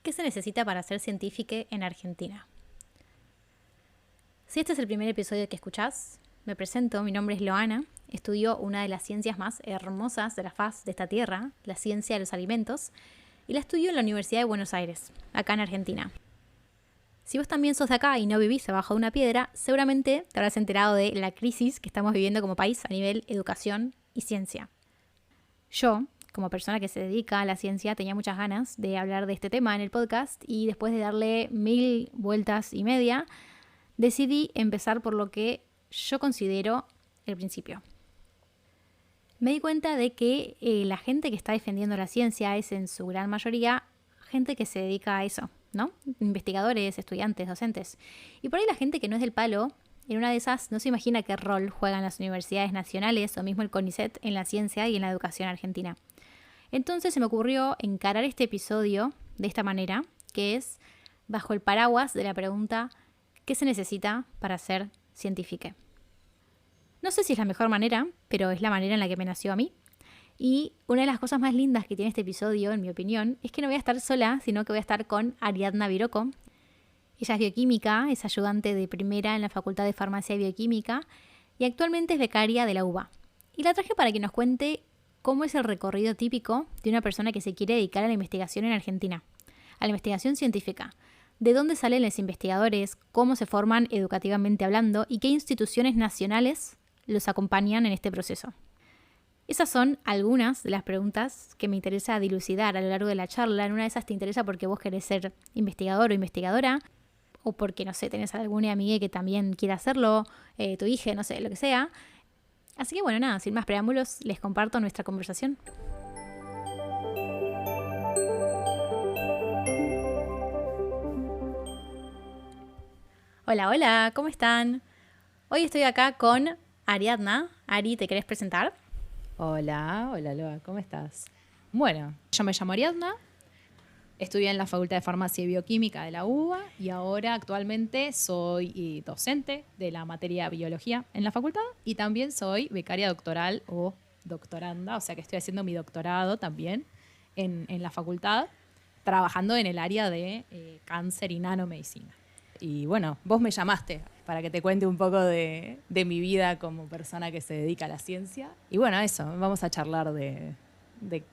¿Qué se necesita para ser científica en Argentina? Si este es el primer episodio que escuchás, me presento, mi nombre es Loana, estudio una de las ciencias más hermosas de la faz de esta tierra, la ciencia de los alimentos, y la estudio en la Universidad de Buenos Aires, acá en Argentina. Si vos también sos de acá y no vivís abajo de una piedra, seguramente te habrás enterado de la crisis que estamos viviendo como país a nivel educación y ciencia. Yo, como persona que se dedica a la ciencia, tenía muchas ganas de hablar de este tema en el podcast y después de darle 1000 vueltas y media, decidí empezar por lo que yo considero el principio. Me di cuenta de que la gente que está defendiendo la ciencia es en su gran mayoría gente que se dedica a eso, ¿no? Investigadores, estudiantes, docentes. Y por ahí la gente que no es del palo, en una de esas no se imagina qué rol juegan las universidades nacionales o mismo el CONICET en la ciencia y en la educación argentina. Entonces se me ocurrió encarar este episodio de esta manera, que es bajo el paraguas de la pregunta ¿qué se necesita para ser científica? No sé si es la mejor manera, pero es la manera en la que me nació a mí. Y una de las cosas más lindas que tiene este episodio, en mi opinión, es que no voy a estar sola, sino que voy a estar con Ariadna Viroco. Ella es bioquímica, es ayudante de primera en la Facultad de Farmacia y Bioquímica y actualmente es becaria de la UBA. Y la traje para que nos cuente cómo es el recorrido típico de una persona que se quiere dedicar a la investigación en Argentina, a la investigación científica. De dónde salen los investigadores, cómo se forman educativamente hablando y qué instituciones nacionales los acompañan en este proceso. Esas son algunas de las preguntas que me interesa dilucidar a lo largo de la charla. En una de esas te interesa porque vos querés ser investigador o investigadora, o porque, no sé, tenés alguna amiga que también quiera hacerlo, tu hija, no sé, lo que sea. Así que bueno, nada, sin más preámbulos, les comparto nuestra conversación. Hola, hola, ¿cómo están? Hoy estoy acá con Ariadna. Ari, ¿te querés presentar? Hola Loa, ¿cómo estás? Bueno, yo me llamo Ariadna, estudié en la Facultad de Farmacia y Bioquímica de la UBA y ahora actualmente soy docente de la materia biología en la facultad y también soy becaria doctoral o doctoranda, o sea que estoy haciendo mi doctorado también en la facultad, trabajando en el área de cáncer y nanomedicina. Y bueno, vos me llamaste para que te cuente un poco de mi vida como persona que se dedica a la ciencia. Y bueno, eso, vamos a charlar de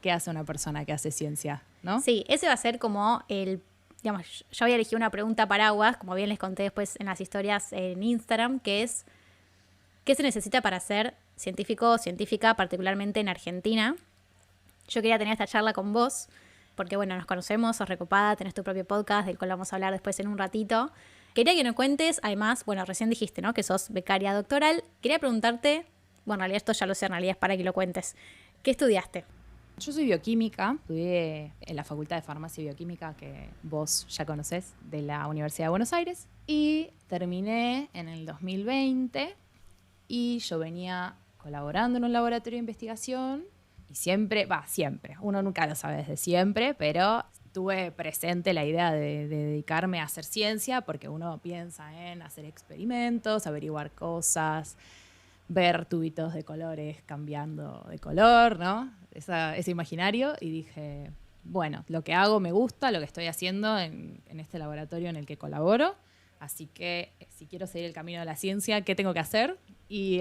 qué hace una persona que hace ciencia, ¿no? Sí, ese va a ser como digamos, yo había elegido una pregunta paraguas, como bien les conté después en las historias en Instagram, que es ¿qué se necesita para ser científico o científica, particularmente en Argentina? Yo quería tener esta charla con vos, porque bueno, nos conocemos, sos recopada, tenés tu propio podcast, del cual vamos a hablar después en un ratito. Quería que nos cuentes, además, bueno, recién dijiste, ¿no?, que sos becaria doctoral. Quería preguntarte, bueno, en realidad esto ya lo sé, en realidad es para que lo cuentes. ¿Qué estudiaste? Yo soy bioquímica, estudié en la Facultad de Farmacia y Bioquímica, que vos ya conocés, de la Universidad de Buenos Aires, y terminé en el 2020 y yo venía colaborando en un laboratorio de investigación y siempre, uno nunca lo sabe desde siempre, pero tuve presente la idea de dedicarme a hacer ciencia porque uno piensa en hacer experimentos, averiguar cosas, ver tubitos de colores cambiando de color, ¿no? Ese imaginario. Y dije, bueno, lo que hago me gusta, lo que estoy haciendo en este laboratorio en el que colaboro. Así que si quiero seguir el camino de la ciencia, ¿qué tengo que hacer? Y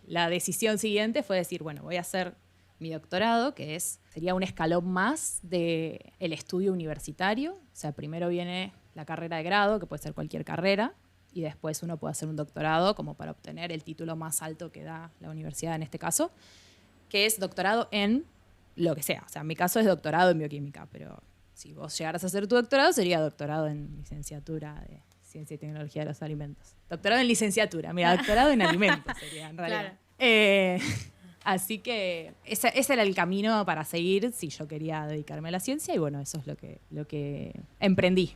la decisión siguiente fue decir, bueno, voy a hacer mi doctorado, que sería un escalón más del estudio universitario. O sea, primero viene la carrera de grado, que puede ser cualquier carrera, y después uno puede hacer un doctorado como para obtener el título más alto que da la universidad en este caso, que es doctorado en lo que sea. O sea, en mi caso es doctorado en bioquímica, pero si vos llegaras a hacer tu doctorado sería doctorado en licenciatura de Ciencia y Tecnología de los Alimentos. Doctorado en licenciatura, mira, doctorado en alimentos sería en realidad. Claro. Así que ese era el camino para seguir si yo quería dedicarme a la ciencia y bueno, eso es lo que emprendí.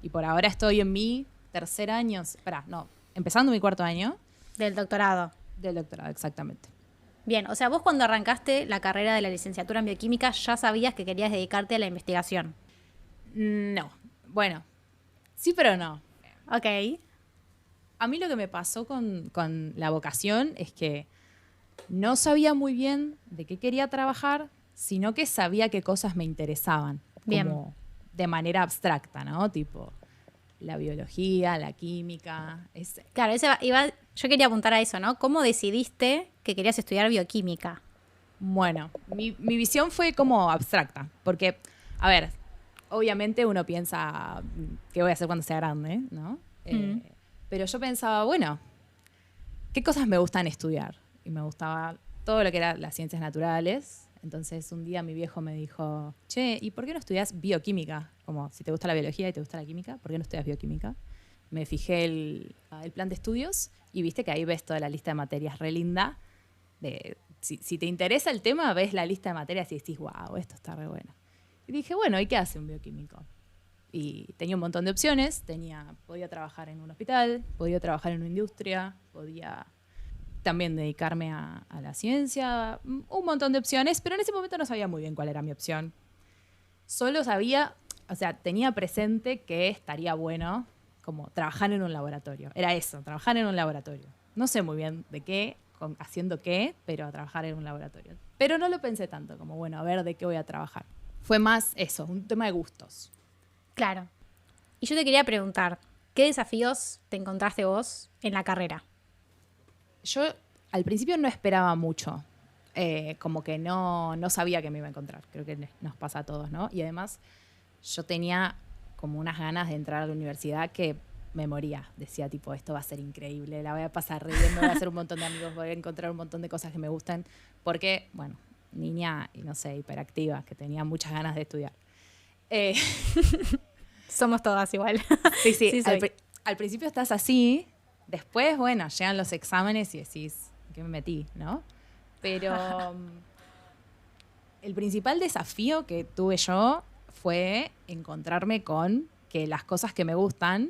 Y por ahora estoy en mi tercer año, empezando mi cuarto año. Del doctorado. Del doctorado, exactamente. Bien, o sea, vos cuando arrancaste la carrera de la licenciatura en bioquímica ya sabías que querías dedicarte a la investigación. No, bueno, sí pero no. Ok. A mí lo que me pasó con la vocación es que no sabía muy bien de qué quería trabajar, sino que sabía qué cosas me interesaban. Bien. Como de manera abstracta, ¿no? Tipo, la biología, la química. Claro, yo quería apuntar a eso, ¿no? ¿Cómo decidiste que querías estudiar bioquímica? Bueno, mi visión fue como abstracta, porque, a ver, obviamente uno piensa qué voy a hacer cuando sea grande, ¿no? Pero yo pensaba, bueno, ¿qué cosas me gustan estudiar? Y me gustaba todo lo que era las ciencias naturales. Entonces un día mi viejo me dijo, che, ¿y por qué no estudias bioquímica? Como si te gusta la biología y te gusta la química, ¿por qué no estudias bioquímica? Me fijé el plan de estudios y viste que ahí ves toda la lista de materias re linda. Si te interesa el tema, ves la lista de materias y decís, wow, esto está re bueno. Y dije, bueno, ¿y qué hace un bioquímico? Y tenía un montón de opciones. Podía trabajar en un hospital, podía trabajar en una industria, podía también dedicarme a la ciencia, un montón de opciones, pero en ese momento no sabía muy bien cuál era mi opción. Solo sabía, o sea, tenía presente que estaría bueno como trabajar en un laboratorio. Era eso, trabajar en un laboratorio. No sé muy bien de qué, haciendo qué, pero a trabajar en un laboratorio. Pero no lo pensé tanto, como bueno, a ver de qué voy a trabajar. Fue más eso, un tema de gustos. Claro. Y yo te quería preguntar, ¿qué desafíos te encontraste vos en la carrera? Yo al principio no esperaba mucho, como que no sabía que me iba a encontrar. Creo que nos pasa a todos, ¿no? Y además yo tenía como unas ganas de entrar a la universidad que me moría. Decía, tipo, esto va a ser increíble, la voy a pasar re bien, me voy a hacer un montón de amigos, voy a encontrar un montón de cosas que me gustan. Porque, bueno, niña, no sé, hiperactiva, que tenía muchas ganas de estudiar. Somos todas igual. Sí, Sí, al principio estás así, después, bueno, llegan los exámenes y decís, ¿qué me metí, no? Pero el principal desafío que tuve yo fue encontrarme con que las cosas que me gustan,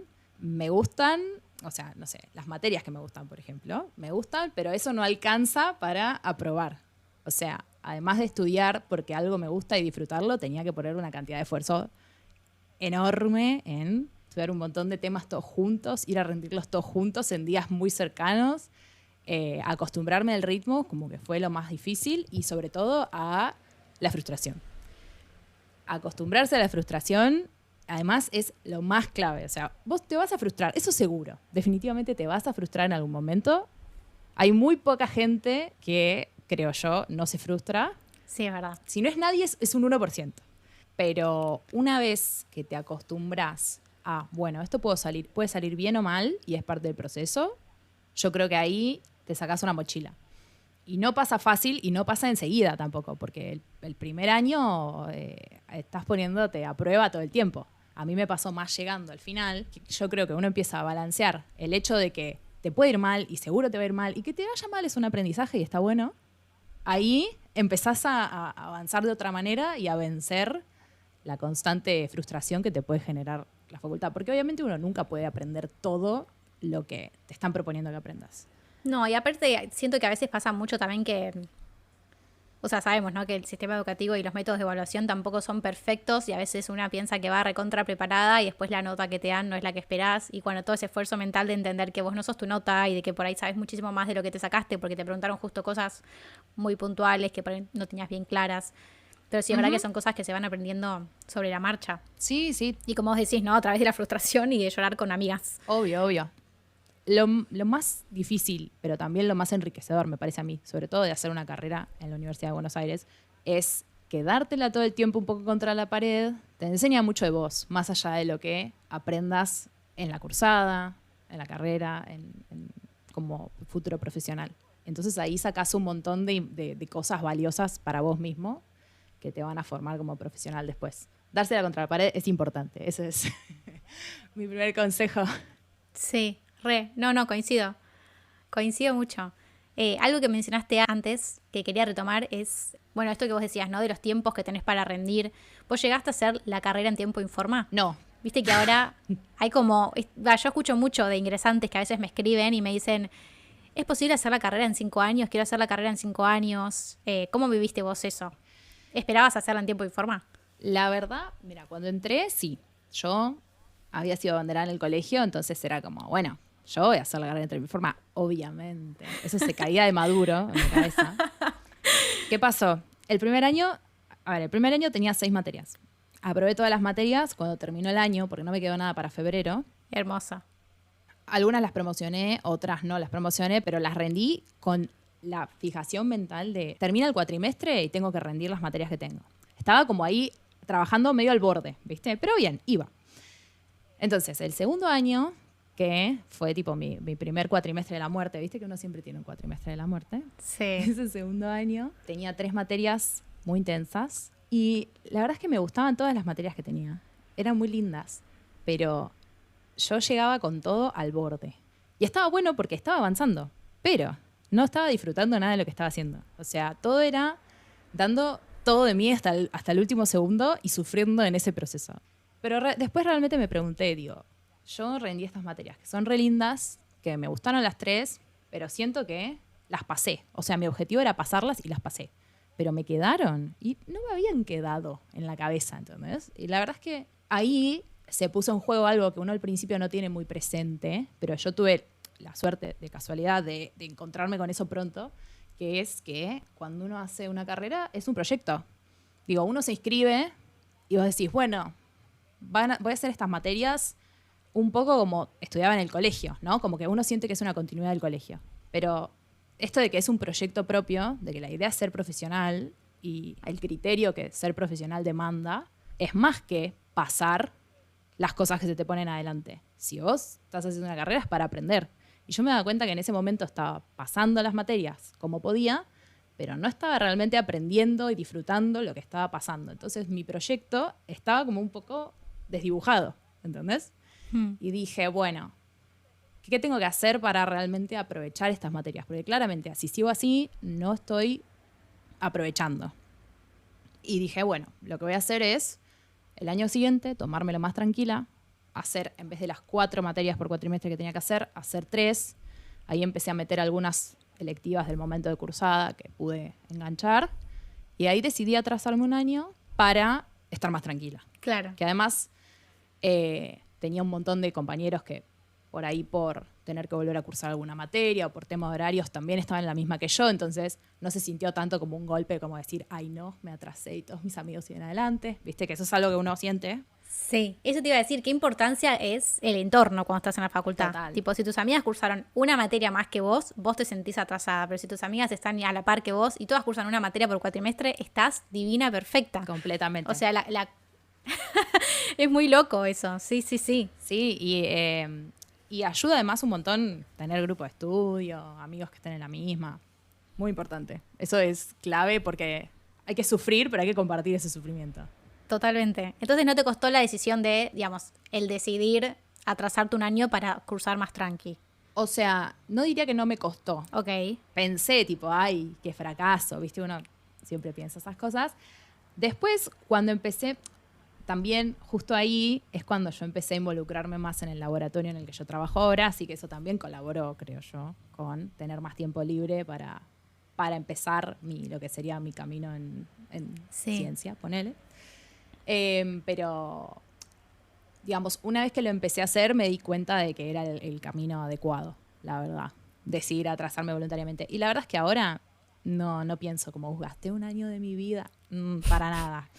o sea, no sé, las materias que me gustan, por ejemplo, me gustan, pero eso no alcanza para aprobar. O sea, además de estudiar porque algo me gusta y disfrutarlo, tenía que poner una cantidad de esfuerzo enorme en estudiar un montón de temas todos juntos, ir a rendirlos todos juntos en días muy cercanos, acostumbrarme al ritmo, como que fue lo más difícil, y sobre todo a la frustración. Acostumbrarse a la frustración, además, es lo más clave. O sea, vos te vas a frustrar, eso seguro. Definitivamente te vas a frustrar en algún momento. Hay muy poca gente que, creo yo, no se frustra. Sí, es verdad. Si no es nadie, es un 1%. Pero una vez que te acostumbras a, bueno, esto puede salir bien o mal y es parte del proceso, yo creo que ahí te sacas una mochila. Y no pasa fácil y no pasa enseguida tampoco, porque el primer año estás poniéndote a prueba todo el tiempo. A mí me pasó más llegando al final, que yo creo que uno empieza a balancear el hecho de que te puede ir mal y seguro te va a ir mal, y que te vaya mal es un aprendizaje y está bueno. Ahí empezás a avanzar de otra manera y a vencer la constante frustración que te puede generar la facultad. Porque obviamente uno nunca puede aprender todo lo que te están proponiendo que aprendas. No, y aparte siento que a veces pasa mucho también que, o sea, sabemos, ¿no?, que el sistema educativo y los métodos de evaluación tampoco son perfectos y a veces una piensa que va recontra preparada y después la nota que te dan no es la que esperás, y cuando todo ese esfuerzo mental de entender que vos no sos tu nota y de que por ahí sabes muchísimo más de lo que te sacaste porque te preguntaron justo cosas muy puntuales que por ahí no tenías bien claras. Pero sí es verdad que son cosas que se van aprendiendo sobre la marcha. Sí, sí. Y como vos decís, ¿no?, a través de la frustración y de llorar con amigas. Obvio. Lo más difícil, pero también lo más enriquecedor, me parece a mí, sobre todo de hacer una carrera en la Universidad de Buenos Aires, es quedártela todo el tiempo un poco contra la pared. Te enseña mucho de vos, más allá de lo que aprendas en la cursada, en la carrera, como futuro profesional. Entonces ahí sacás un montón de cosas valiosas para vos mismo que te van a formar como profesional después. Dársela contra la pared es importante. Ese es mi primer consejo. Sí, No, coincido. Coincido mucho. Algo que mencionaste antes que quería retomar es, bueno, esto que vos decías, ¿no?, de los tiempos que tenés para rendir. ¿Vos llegaste a hacer la carrera en tiempo Informa? No. Viste que ahora hay como, yo escucho mucho de ingresantes que a veces me escriben y me dicen, ¿es posible hacer la carrera en 5 años? Quiero hacer la carrera en 5 años. ¿Cómo viviste vos eso? ¿Esperabas hacerla en tiempo Informa? La verdad, mira, cuando entré, sí. Yo había sido abanderada en el colegio, entonces era como, bueno, yo voy a hacer la carrera en tiempo Informa, obviamente. Eso se caía de maduro en mi cabeza. ¿Qué pasó? El primer año tenía 6 materias. aprobé todas las materias cuando terminó el año, porque no me quedó nada para febrero. Hermosa. Algunas las promocioné, otras no las promocioné, pero las rendí con la fijación mental de termina el cuatrimestre y tengo que rendir las materias que tengo. Estaba como ahí trabajando medio al borde, ¿viste? Pero bien, iba. Entonces, el segundo año, que fue tipo mi primer cuatrimestre de la muerte, ¿viste? Que uno siempre tiene un cuatrimestre de la muerte. Sí. Ese segundo año tenía 3 materias muy intensas y la verdad es que me gustaban todas las materias que tenía. Eran muy lindas, pero yo llegaba con todo al borde. Y estaba bueno porque estaba avanzando, pero no estaba disfrutando nada de lo que estaba haciendo. O sea, todo era dando todo de mí hasta el último segundo y sufriendo en ese proceso. Pero después realmente me pregunté, digo, yo rendí estas materias que son re lindas, que me gustaron las 3, pero siento que las pasé. O sea, mi objetivo era pasarlas y las pasé. Pero me quedaron y no me habían quedado en la cabeza, ¿entendés? Y la verdad es que ahí se puso en juego algo que uno al principio no tiene muy presente, pero yo tuve la suerte, de casualidad, de encontrarme con eso pronto, que es que cuando uno hace una carrera es un proyecto. Digo, uno se inscribe y vos decís, bueno, voy a hacer estas materias un poco como estudiaba en el colegio, ¿no? Como que uno siente que es una continuidad del colegio. Pero esto de que es un proyecto propio, de que la idea es ser profesional y el criterio que ser profesional demanda, es más que pasar las cosas que se te ponen adelante. Si vos estás haciendo una carrera es para aprender. Y yo me daba cuenta que en ese momento estaba pasando las materias como podía, pero no estaba realmente aprendiendo y disfrutando lo que estaba pasando. Entonces mi proyecto estaba como un poco desdibujado, ¿entendés? Y dije, bueno, ¿qué tengo que hacer para realmente aprovechar estas materias? Porque claramente, si sigo así, no estoy aprovechando. Y dije, bueno, lo que voy a hacer es, el año siguiente, tomármelo más tranquila, hacer, en vez de las 4 materias por cuatrimestre que tenía que hacer 3. Ahí empecé a meter algunas electivas del momento de cursada que pude enganchar. Y ahí decidí atrasarme un año para estar más tranquila. Claro. Que además tenía un montón de compañeros que por ahí por tener que volver a cursar alguna materia o por temas horarios también estaban en la misma que yo, entonces no se sintió tanto como un golpe como decir, ay no, me atrasé y todos mis amigos siguen adelante. Viste que eso es algo que uno siente. Sí, eso te iba a decir, qué importancia es el entorno cuando estás en la facultad. Total. Tipo, si tus amigas cursaron una materia más que vos te sentís atrasada, pero si tus amigas están a la par que vos y todas cursan una materia por cuatrimestre, estás divina, perfecta. Completamente. O sea, es muy loco eso, sí. Sí, y ayuda además un montón tener grupo de estudio, amigos que estén en la misma. Muy importante. Eso es clave porque hay que sufrir, pero hay que compartir ese sufrimiento. Totalmente. Entonces, ¿no te costó la decisión de, digamos, el decidir atrasarte un año para cursar más tranqui? O sea, no diría que no me costó. Ok. Pensé, tipo, ay, qué fracaso, ¿viste? Uno siempre piensa esas cosas. Después, cuando empecé, también justo ahí es cuando yo empecé a involucrarme más en el laboratorio en el que yo trabajo ahora, así que eso también colaboró, creo yo, con tener más tiempo libre para empezar lo que sería mi camino en ciencia, ponele. Pero, digamos, una vez que lo empecé a hacer me di cuenta de que era el camino adecuado, la verdad. Decidir atrasarme voluntariamente. Y la verdad es que ahora no pienso como gasté un año de mi vida. Para nada.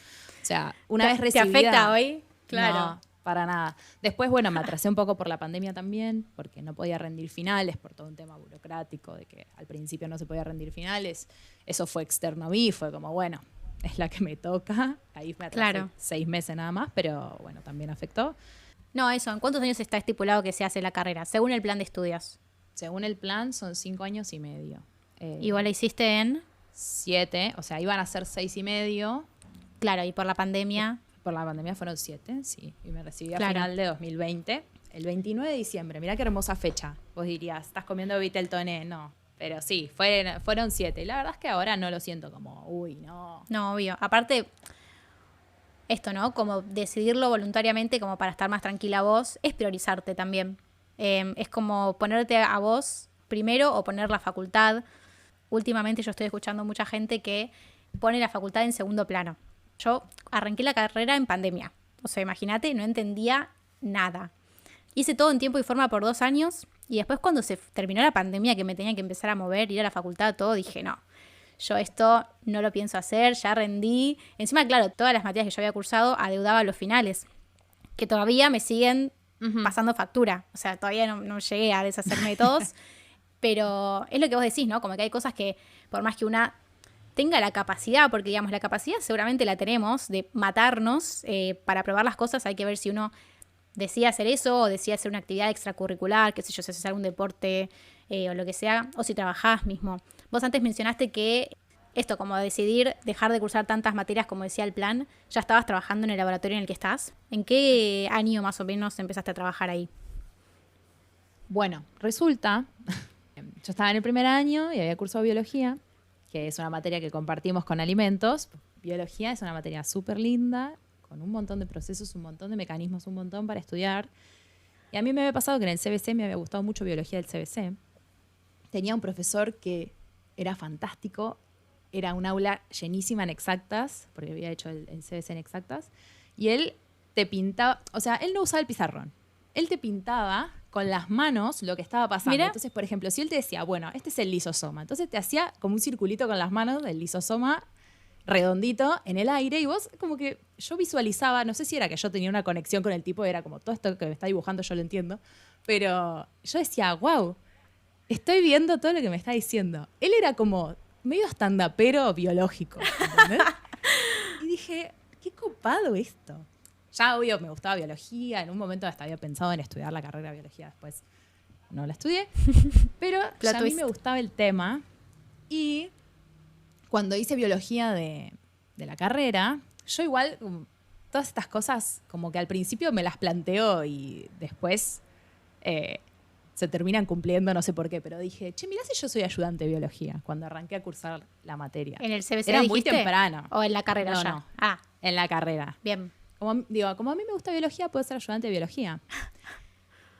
O sea, una vez recibida... ¿Te afecta hoy? Claro. No, para nada. Después, bueno, me atrasé un poco por la pandemia también, porque no podía rendir finales por todo un tema burocrático, de que al principio no se podía rendir finales. Eso fue externo a mí, fue como, bueno, es la que me toca. Ahí me atrasé 6 meses nada más, pero bueno, también afectó. No, eso. ¿En cuántos años está estipulado que se hace la carrera? Según el plan de estudios. Según el plan, son 5 años y medio. Igual la hiciste en... 7, o sea, iban a ser 6 y medio. Claro, y por la pandemia... Por la pandemia fueron 7, sí. Y me recibí a claro. final de 2020, el 29 de diciembre. Mirá qué hermosa fecha. Vos dirías, ¿estás comiendo Viteltoné? No. Pero sí, fueron 7. Y la verdad es que ahora no lo siento como, uy, no. No, obvio. Aparte, esto, ¿no? Como decidirlo voluntariamente como para estar más tranquila vos, es priorizarte también. Es como ponerte a vos primero o poner la facultad. Últimamente yo estoy escuchando mucha gente que pone la facultad en segundo plano. Yo arranqué la carrera en pandemia. O sea, imagínate, no entendía nada. Hice todo en tiempo y forma por 2 años y después cuando se terminó la pandemia que me tenía que empezar a mover, ir a la facultad, todo, dije, no, yo esto no lo pienso hacer, ya rendí. Encima, claro, todas las materias que yo había cursado adeudaba los finales, que todavía me siguen pasando factura. O sea, todavía no llegué a deshacerme de todos. Pero es lo que vos decís, ¿no? Como que hay cosas que, por más que una tenga la capacidad, porque digamos, la capacidad seguramente la tenemos de matarnos para probar las cosas, hay que ver si uno decide hacer eso o decide hacer una actividad extracurricular, qué sé yo, si haces algún deporte o lo que sea, o si trabajás mismo. Vos antes mencionaste que esto, como decidir dejar de cursar tantas materias como decía el plan, ya estabas trabajando en el laboratorio en el que estás. ¿En qué año más o menos empezaste a trabajar ahí? Bueno, resulta, yo estaba en el primer año y había cursado biología, que es una materia que compartimos con alimentos. Biología es una materia súper linda, con un montón de procesos, un montón de mecanismos, un montón para estudiar. Y a mí me había pasado que en el CBC me había gustado mucho biología del CBC. Tenía un profesor que era fantástico, era un aula llenísima en exactas, porque había hecho el CBC en exactas, y él te pintaba, o sea, él no usaba el pizarrón, él te pintaba con las manos lo que estaba pasando. Mira. Entonces, por ejemplo, si él te decía, bueno, este es el lisosoma, entonces te hacía como un circulito con las manos del lisosoma redondito en el aire, y vos como que yo visualizaba, no sé si era que yo tenía una conexión con el tipo, era como todo esto que me está dibujando yo lo entiendo, pero yo decía, wow, estoy viendo todo lo que me está diciendo. Él era como medio stand-upero biológico, ¿entendés? Y dije, qué copado esto. Ya, obvio, me gustaba biología. En un momento hasta había pensado en estudiar la carrera de biología. Después no la estudié. Pero ya a mí me gustaba el tema. Y cuando hice biología de la carrera, yo igual, todas estas cosas, como que al principio me las planteo y después se terminan cumpliendo, no sé por qué. Pero dije, che, mirá si yo soy ayudante de biología cuando arranqué a cursar la materia. ¿En el CBC Era dijiste? muy temprano. ¿O en la carrera No, ya? no. Ah, En la carrera. bien. Como a mí me gusta biología, puedo ser ayudante de biología.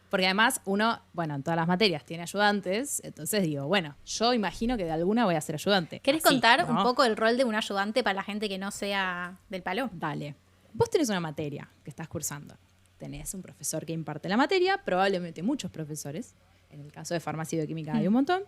Porque además uno, bueno, en todas las materias tiene ayudantes, entonces digo, bueno, yo imagino que de alguna voy a ser ayudante. ¿Querés Así, contar ¿no? un poco el rol de un ayudante para la gente que no sea del palo? Dale. Vos tenés una materia que estás cursando. Tenés un profesor que imparte la materia, probablemente muchos profesores. En el caso de farmacia y bioquímica hay un montón.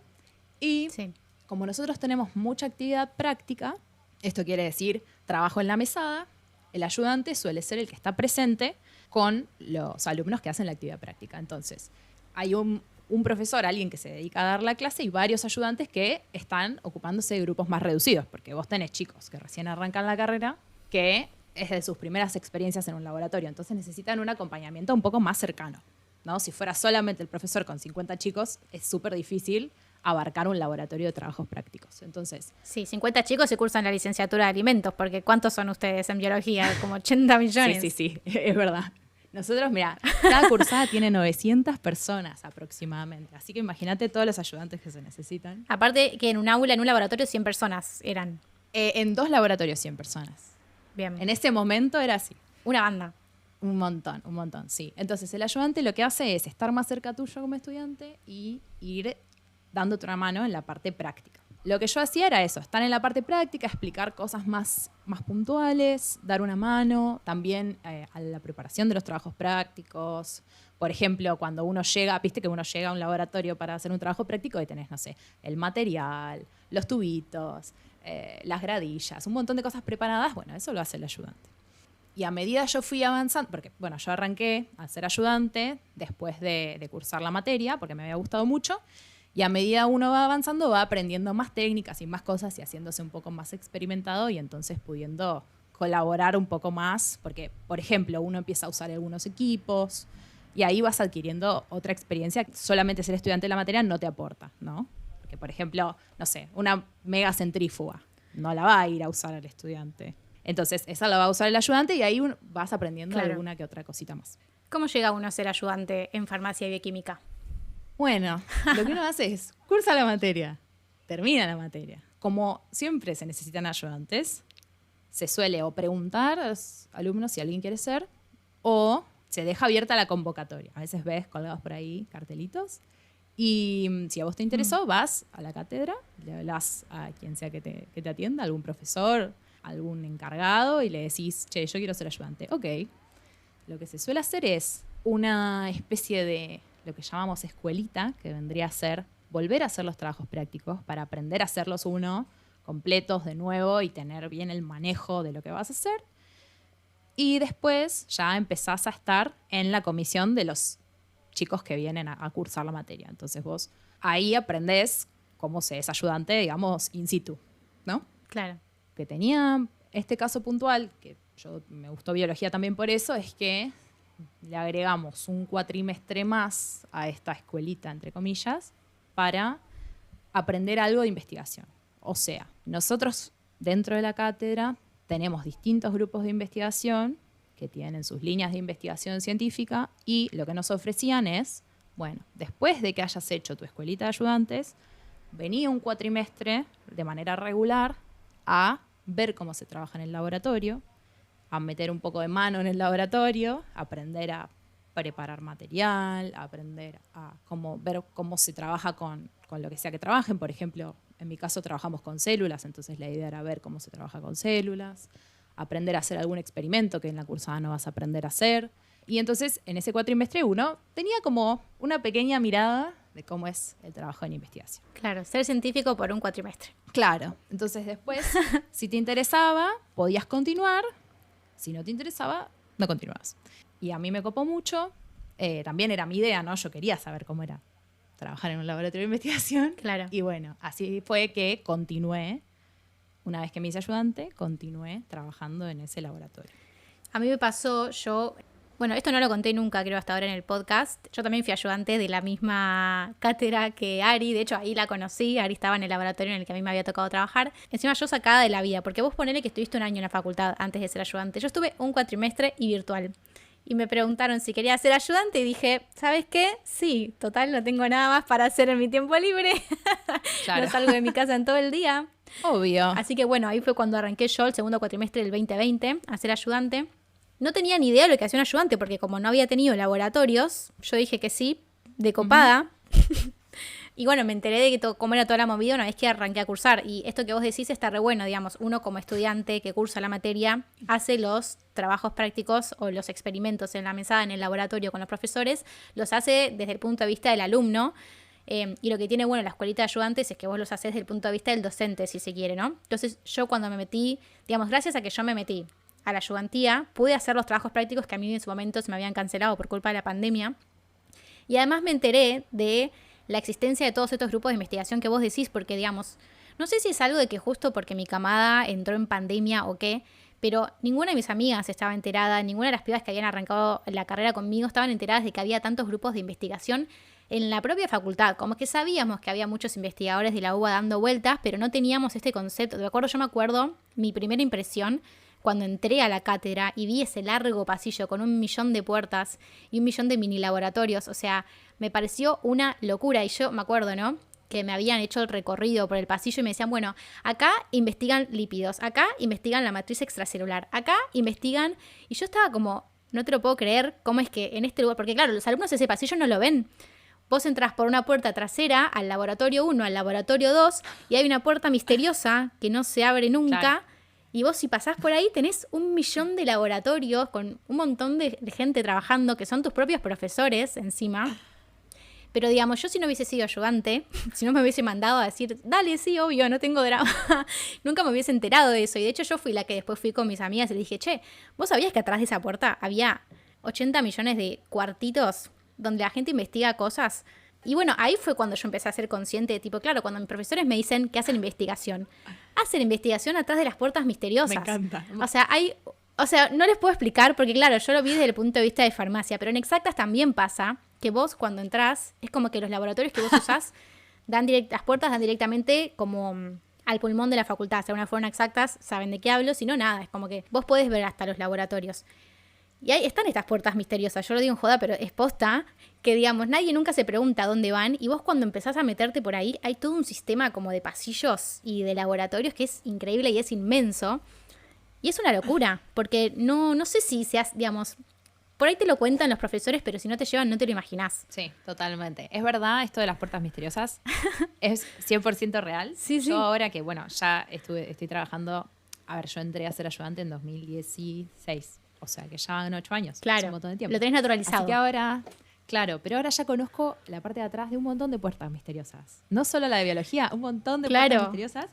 Y Sí. como nosotros tenemos mucha actividad práctica, esto quiere decir trabajo en la mesada, el ayudante suele ser el que está presente con los alumnos que hacen la actividad práctica. Entonces, hay un profesor, alguien que se dedica a dar la clase y varios ayudantes que están ocupándose de grupos más reducidos, porque vos tenés chicos que recién arrancan la carrera, que es de sus primeras experiencias en un laboratorio, entonces necesitan un acompañamiento un poco más cercano, ¿no? Si fuera solamente el profesor con 50 chicos, es súper difícil abarcar un laboratorio de trabajos prácticos. Entonces, Sí, 50 chicos se cursan la licenciatura de alimentos, porque ¿cuántos son ustedes en biología? Como 80 millones. sí, es verdad. Nosotros, mira, cada cursada tiene 900 personas aproximadamente. Así que imagínate todos los ayudantes que se necesitan. Aparte que en un aula, en un laboratorio, 100 personas eran. En 2 laboratorios, 100 personas. Bien. En ese momento era así. Una banda. Un montón, sí. Entonces, el ayudante lo que hace es estar más cerca tuyo como estudiante y ir dándote una mano en la parte práctica. Lo que yo hacía era eso, estar en la parte práctica, explicar cosas más puntuales, dar una mano, también a la preparación de los trabajos prácticos. Por ejemplo, cuando uno llega, viste que uno llega a un laboratorio para hacer un trabajo práctico y tenés, no sé, el material, los tubitos, las gradillas, un montón de cosas preparadas. Bueno, eso lo hace el ayudante. Y a medida yo fui avanzando, porque bueno, yo arranqué a ser ayudante después de cursar la materia, porque me había gustado mucho, y a medida uno va avanzando va aprendiendo más técnicas y más cosas y haciéndose un poco más experimentado y entonces pudiendo colaborar un poco más, porque, por ejemplo, uno empieza a usar algunos equipos y ahí vas adquiriendo otra experiencia que solamente ser estudiante de la materia no te aporta, ¿no? Porque, por ejemplo, no sé, una mega centrífuga no la va a ir a usar el estudiante. Entonces, esa la va a usar el ayudante y ahí vas aprendiendo alguna que otra cosita más. ¿Cómo llega uno a ser ayudante en farmacia y bioquímica? Bueno, lo que uno hace es cursa la materia, termina la materia. Como siempre se necesitan ayudantes, se suele o preguntar a los alumnos si alguien quiere ser o se deja abierta la convocatoria. A veces ves colgados por ahí cartelitos y si a vos te interesó, vas a la cátedra, le hablas a quien sea que te atienda, algún profesor, algún encargado y le decís, che, yo quiero ser ayudante. Ok. Lo que se suele hacer es una especie de lo que llamamos escuelita, que vendría a ser volver a hacer los trabajos prácticos para aprender a hacerlos uno completos de nuevo y tener bien el manejo de lo que vas a hacer. Y después ya empezás a estar en la comisión de los chicos que vienen a cursar la materia. Entonces vos ahí aprendés cómo se es ayudante, digamos, in situ, ¿no? Claro. Que tenía este caso puntual, que me gustó biología también por eso, es que le agregamos un cuatrimestre más a esta escuelita, entre comillas, para aprender algo de investigación. O sea, nosotros dentro de la cátedra tenemos distintos grupos de investigación que tienen sus líneas de investigación científica y lo que nos ofrecían es, bueno, después de que hayas hecho tu escuelita de ayudantes, venía un cuatrimestre de manera regular a ver cómo se trabaja en el laboratorio, a meter un poco de mano en el laboratorio, aprender a preparar material, aprender a ver cómo se trabaja con lo que sea que trabajen. Por ejemplo, en mi caso trabajamos con células, entonces la idea era ver cómo se trabaja con células, aprender a hacer algún experimento que en la cursada no vas a aprender a hacer. Y entonces en ese cuatrimestre uno tenía como una pequeña mirada de cómo es el trabajo en investigación. Claro, ser científico por un cuatrimestre. Claro, entonces después, si te interesaba, podías continuar. Si no te interesaba, no continuabas. Y a mí me copó mucho. También era mi idea, ¿no? Yo quería saber cómo era trabajar en un laboratorio de investigación. Claro. Y bueno, así fue que continué. Una vez que me hice ayudante, continué trabajando en ese laboratorio. A mí me pasó, bueno, esto no lo conté nunca, creo, hasta ahora en el podcast. Yo también fui ayudante de la misma cátedra que Ari. De hecho, ahí la conocí. Ari estaba en el laboratorio en el que a mí me había tocado trabajar. Encima yo sacada de la vida, porque vos ponele que estuviste un año en la facultad antes de ser ayudante. Yo estuve un cuatrimestre y virtual. Y me preguntaron si quería ser ayudante y dije, ¿sabes qué? Sí, total, no tengo nada más para hacer en mi tiempo libre. Claro. No salgo de mi casa en todo el día. Obvio. Así que bueno, ahí fue cuando arranqué yo el segundo cuatrimestre del 2020 a ser ayudante. No tenía ni idea de lo que hacía un ayudante, porque como no había tenido laboratorios, yo dije que sí, de copada. Uh-huh. Y bueno, me enteré de cómo era toda la movida una vez que arranqué a cursar. Y esto que vos decís está re bueno, digamos. Uno como estudiante que cursa la materia hace los trabajos prácticos o los experimentos en la mesada, en el laboratorio con los profesores, los hace desde el punto de vista del alumno. Y lo que tiene bueno la escuelita de ayudantes es que vos los haces desde el punto de vista del docente, si se quiere, ¿no? Entonces yo cuando me metí, digamos, gracias a que yo me metí a la ayudantía, pude hacer los trabajos prácticos que a mí en su momento se me habían cancelado por culpa de la pandemia. Y además me enteré de la existencia de todos estos grupos de investigación que vos decís, porque, digamos, no sé si es algo de que justo porque mi camada entró en pandemia o qué, pero ninguna de mis amigas estaba enterada, ninguna de las pibas que habían arrancado la carrera conmigo estaban enteradas de que había tantos grupos de investigación en la propia facultad. Como que sabíamos que había muchos investigadores de la UBA dando vueltas, pero no teníamos este concepto. Yo me acuerdo, mi primera impresión cuando entré a la cátedra y vi ese largo pasillo con 1.000.000 de puertas y 1.000.000 de mini laboratorios, o sea, me pareció una locura. Y yo me acuerdo, ¿no?, que me habían hecho el recorrido por el pasillo y me decían, bueno, acá investigan lípidos, acá investigan la matriz extracelular, acá investigan... Y yo estaba como, no te lo puedo creer, cómo es que en este lugar... Porque claro, los alumnos de ese pasillo no lo ven. Vos entrás por una puerta trasera al laboratorio 1, al laboratorio 2, y hay una puerta misteriosa que no se abre nunca. Claro. Y vos si pasás por ahí tenés 1.000.000 de laboratorios con un montón de gente trabajando que son tus propios profesores encima. Pero digamos, yo si no hubiese sido ayudante, si no me hubiese mandado a decir, dale, sí, obvio, no tengo drama, nunca me hubiese enterado de eso. Y de hecho yo fui la que después fui con mis amigas y le dije, che, ¿vos sabías que atrás de esa puerta había 80 millones de cuartitos donde la gente investiga cosas? Y bueno, ahí fue cuando yo empecé a ser consciente de tipo, claro, cuando mis profesores me dicen que hacen investigación atrás de las puertas misteriosas. Me encanta. O sea, no les puedo explicar porque claro, yo lo vi desde el punto de vista de farmacia, pero en Exactas también pasa que vos cuando entrás, es como que los laboratorios que vos usás las puertas dan directamente como al pulmón de la facultad. Si alguna fueron Exactas, saben de qué hablo, si no, nada, es como que vos podés ver hasta los laboratorios. Y ahí están estas puertas misteriosas, yo lo digo en joda, pero es posta, que digamos, nadie nunca se pregunta dónde van, y vos cuando empezás a meterte por ahí, hay todo un sistema como de pasillos y de laboratorios que es increíble y es inmenso, y es una locura, porque no sé si seas, digamos, por ahí te lo cuentan los profesores, pero si no te llevan no te lo imaginás. Sí, totalmente. Es verdad, esto de las puertas misteriosas es 100% real. Sí, sí. Yo ahora que, bueno, ya estoy trabajando, a ver, yo entré a ser ayudante en 2016. O sea, que ya van 8 años. Claro, es un montón de tiempo. Lo tenés naturalizado. Así que ahora, Claro, pero ahora ya conozco la parte de atrás de un montón de puertas misteriosas. No solo la de biología, un montón de Claro. puertas misteriosas.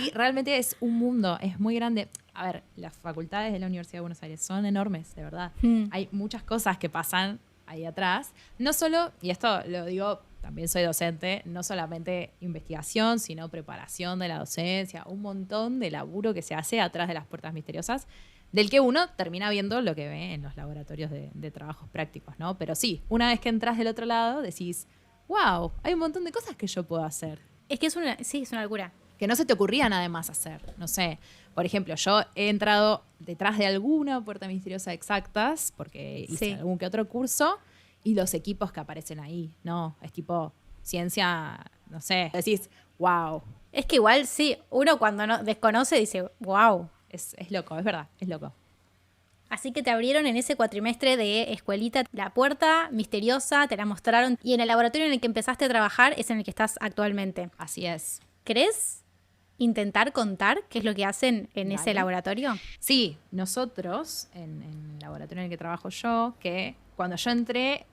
Y realmente es un mundo, es muy grande. A ver, las facultades de la Universidad de Buenos Aires son enormes, de verdad. Hay muchas cosas que pasan ahí atrás. No solo, y esto lo digo, también soy docente, no solamente investigación, sino preparación de la docencia, un montón de laburo que se hace atrás de las puertas misteriosas, del que uno termina viendo lo que ve en los laboratorios de trabajos prácticos, ¿no? Pero sí, una vez que entras del otro lado, decís, wow, hay un montón de cosas que yo puedo hacer. Es que es una locura. Que no se te ocurrían además hacer. No sé, por ejemplo, yo he entrado detrás de alguna puerta misteriosa Exactas, porque hice algún que otro curso, y los equipos que aparecen ahí, ¿no? Es tipo ciencia, no sé, decís, wow. Es que igual sí, uno cuando no desconoce dice, wow. Es loco, es verdad, es loco. Así que te abrieron en ese cuatrimestre de escuelita la puerta misteriosa, te la mostraron, y en el laboratorio en el que empezaste a trabajar es en el que estás actualmente. Así es. ¿Querés intentar contar qué es lo que hacen en ese laboratorio? Sí, nosotros, en el laboratorio en el que trabajo yo, que cuando yo entré,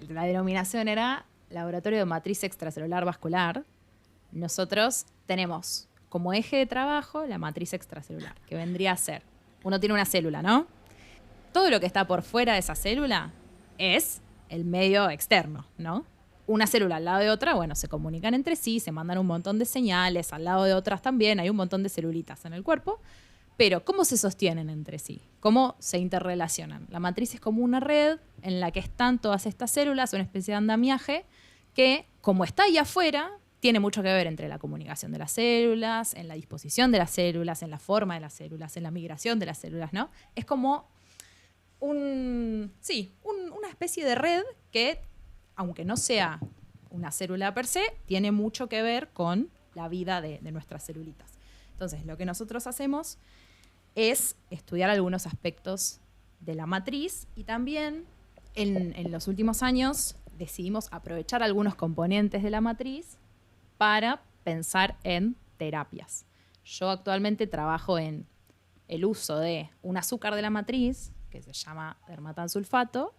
la denominación era Laboratorio de Matriz Extracelular Vascular. Nosotros tenemos como eje de trabajo la matriz extracelular, que vendría a ser, uno tiene una célula, ¿no? Todo lo que está por fuera de esa célula es el medio externo, ¿no? Una célula al lado de otra, bueno, se comunican entre sí, se mandan un montón de señales, al lado de otras también, hay un montón de celulitas en el cuerpo, pero ¿cómo se sostienen entre sí? ¿Cómo se interrelacionan? La matriz es como una red en la que están todas estas células, una especie de andamiaje, que como está ahí afuera, tiene mucho que ver entre la comunicación de las células, en la disposición de las células, en la forma de las células, en la migración de las células, ¿no? Es como una especie de red que, aunque no sea una célula per se, tiene mucho que ver con la vida de nuestras celulitas. Entonces, lo que nosotros hacemos es estudiar algunos aspectos de la matriz y también en los últimos años decidimos aprovechar algunos componentes de la matriz para pensar en terapias. Yo actualmente trabajo en el uso de un azúcar de la matriz, que se llama dermatansulfato,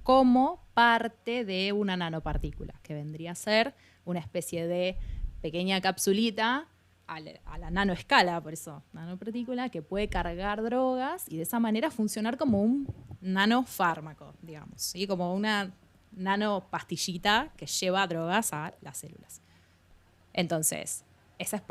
como parte de una nanopartícula, que vendría a ser una especie de pequeña capsulita a la nanoescala, por eso nanopartícula, que puede cargar drogas y de esa manera funcionar como un nanofármaco, digamos, ¿sí? Como una nanopastillita que lleva drogas a las células. Entonces, ese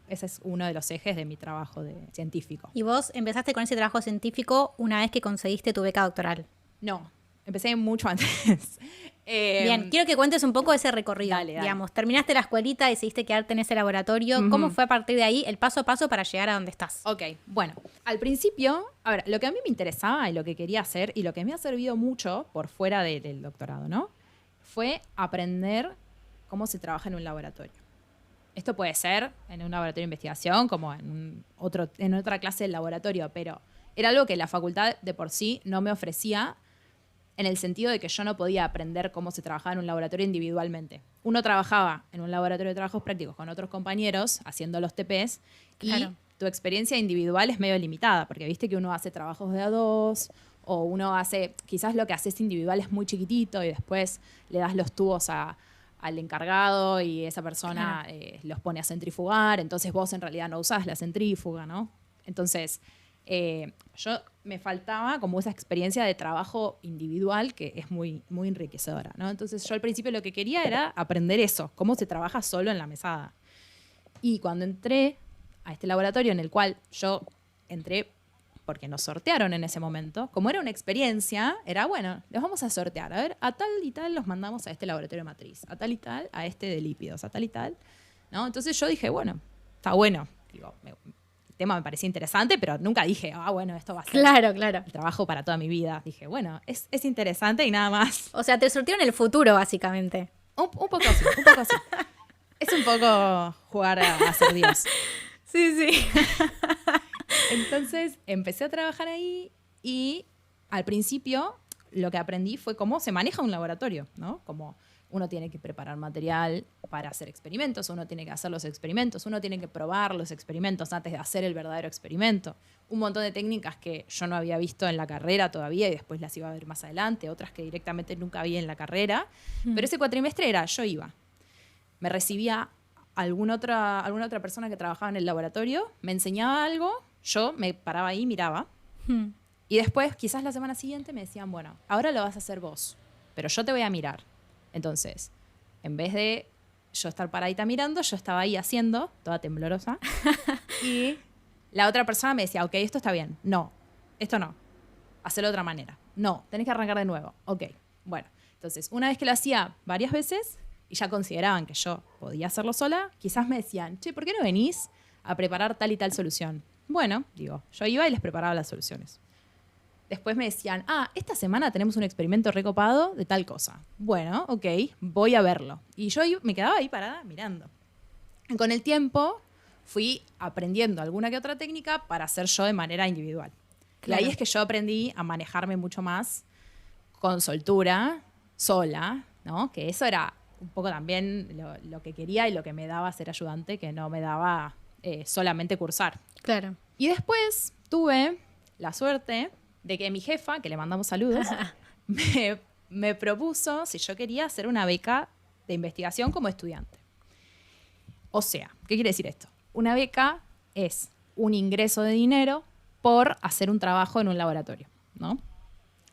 es uno de los ejes de mi trabajo científico. ¿Y vos empezaste con ese trabajo científico una vez que conseguiste tu beca doctoral? No, empecé mucho antes. Bien, quiero que cuentes un poco ese recorrido. Dale. Digamos, terminaste la escuelita, decidiste quedarte en ese laboratorio. ¿Cómo fue a partir de ahí el paso a paso para llegar a donde estás? Ok, bueno, al principio, a ver, lo que a mí me interesaba y lo que quería hacer y lo que me ha servido mucho por fuera del doctorado, ¿no? Fue aprender cómo se trabaja en un laboratorio. Esto puede ser en un laboratorio de investigación, como en otra clase del laboratorio, pero era algo que la facultad de por sí no me ofrecía, en el sentido de que yo no podía aprender cómo se trabajaba en un laboratorio individualmente. Uno trabajaba en un laboratorio de trabajos prácticos con otros compañeros haciendo los TPs y tu experiencia individual es medio limitada, porque viste que uno hace trabajos de a dos o uno hace, quizás lo que haces individual es muy chiquitito y después le das los tubos al encargado y esa persona los pone a centrifugar, entonces vos en realidad no usás la centrífuga, ¿no? Entonces, yo me faltaba como esa experiencia de trabajo individual que es muy, muy enriquecedora, ¿no? Entonces yo al principio lo que quería era aprender eso, cómo se trabaja solo en la mesada. Y cuando entré a este laboratorio en el cual yo entré porque nos sortearon en ese momento, como era una experiencia, era bueno, los vamos a sortear, a ver, a tal y tal los mandamos a este laboratorio de matriz, a tal y tal, a este de lípidos, a tal y tal, ¿no? Entonces yo dije, bueno, está bueno, digo, el tema me parecía interesante, pero nunca dije, bueno, esto va a ser el trabajo para toda mi vida. Dije, bueno, es interesante y nada más. O sea, te sortearon el futuro, básicamente. Un poco así, un poco así. Es un poco jugar a ser Dios. Sí. Entonces empecé a trabajar ahí y al principio lo que aprendí fue cómo se maneja un laboratorio, ¿no? Como uno tiene que preparar material para hacer experimentos, uno tiene que hacer los experimentos, uno tiene que probar los experimentos antes de hacer el verdadero experimento. Un montón de técnicas que yo no había visto en la carrera todavía y después las iba a ver más adelante, otras que directamente nunca vi en la carrera. Pero ese cuatrimestre yo iba. Me recibía alguna otra persona que trabajaba en el laboratorio, me enseñaba algo, yo me paraba ahí y miraba. Y después, quizás la semana siguiente, me decían, bueno, ahora lo vas a hacer vos, pero yo te voy a mirar. Entonces, en vez de yo estar paradita mirando, yo estaba ahí haciendo, toda temblorosa. Y la otra persona me decía, ok, esto está bien. No, esto no. Hacelo de otra manera. No, tenés que arrancar de nuevo. Ok, bueno. Entonces, una vez que lo hacía varias veces y ya consideraban que yo podía hacerlo sola, quizás me decían, che, ¿por qué no venís a preparar tal y tal solución? Bueno, digo, yo iba y les preparaba las soluciones. Después me decían, esta semana tenemos un experimento recopado de tal cosa. Bueno, ok, voy a verlo. Y yo me quedaba ahí parada mirando. Y con el tiempo fui aprendiendo alguna que otra técnica para hacer yo de manera individual. Claro. Y ahí es que yo aprendí a manejarme mucho más con soltura, sola, ¿no? Que eso era un poco también lo que quería y lo que me daba ser ayudante, que no me daba solamente cursar. Claro. Y después tuve la suerte de que mi jefa, que le mandamos saludos, me propuso si yo quería hacer una beca de investigación como estudiante. O sea, ¿qué quiere decir esto? Una beca es un ingreso de dinero por hacer un trabajo en un laboratorio, ¿no?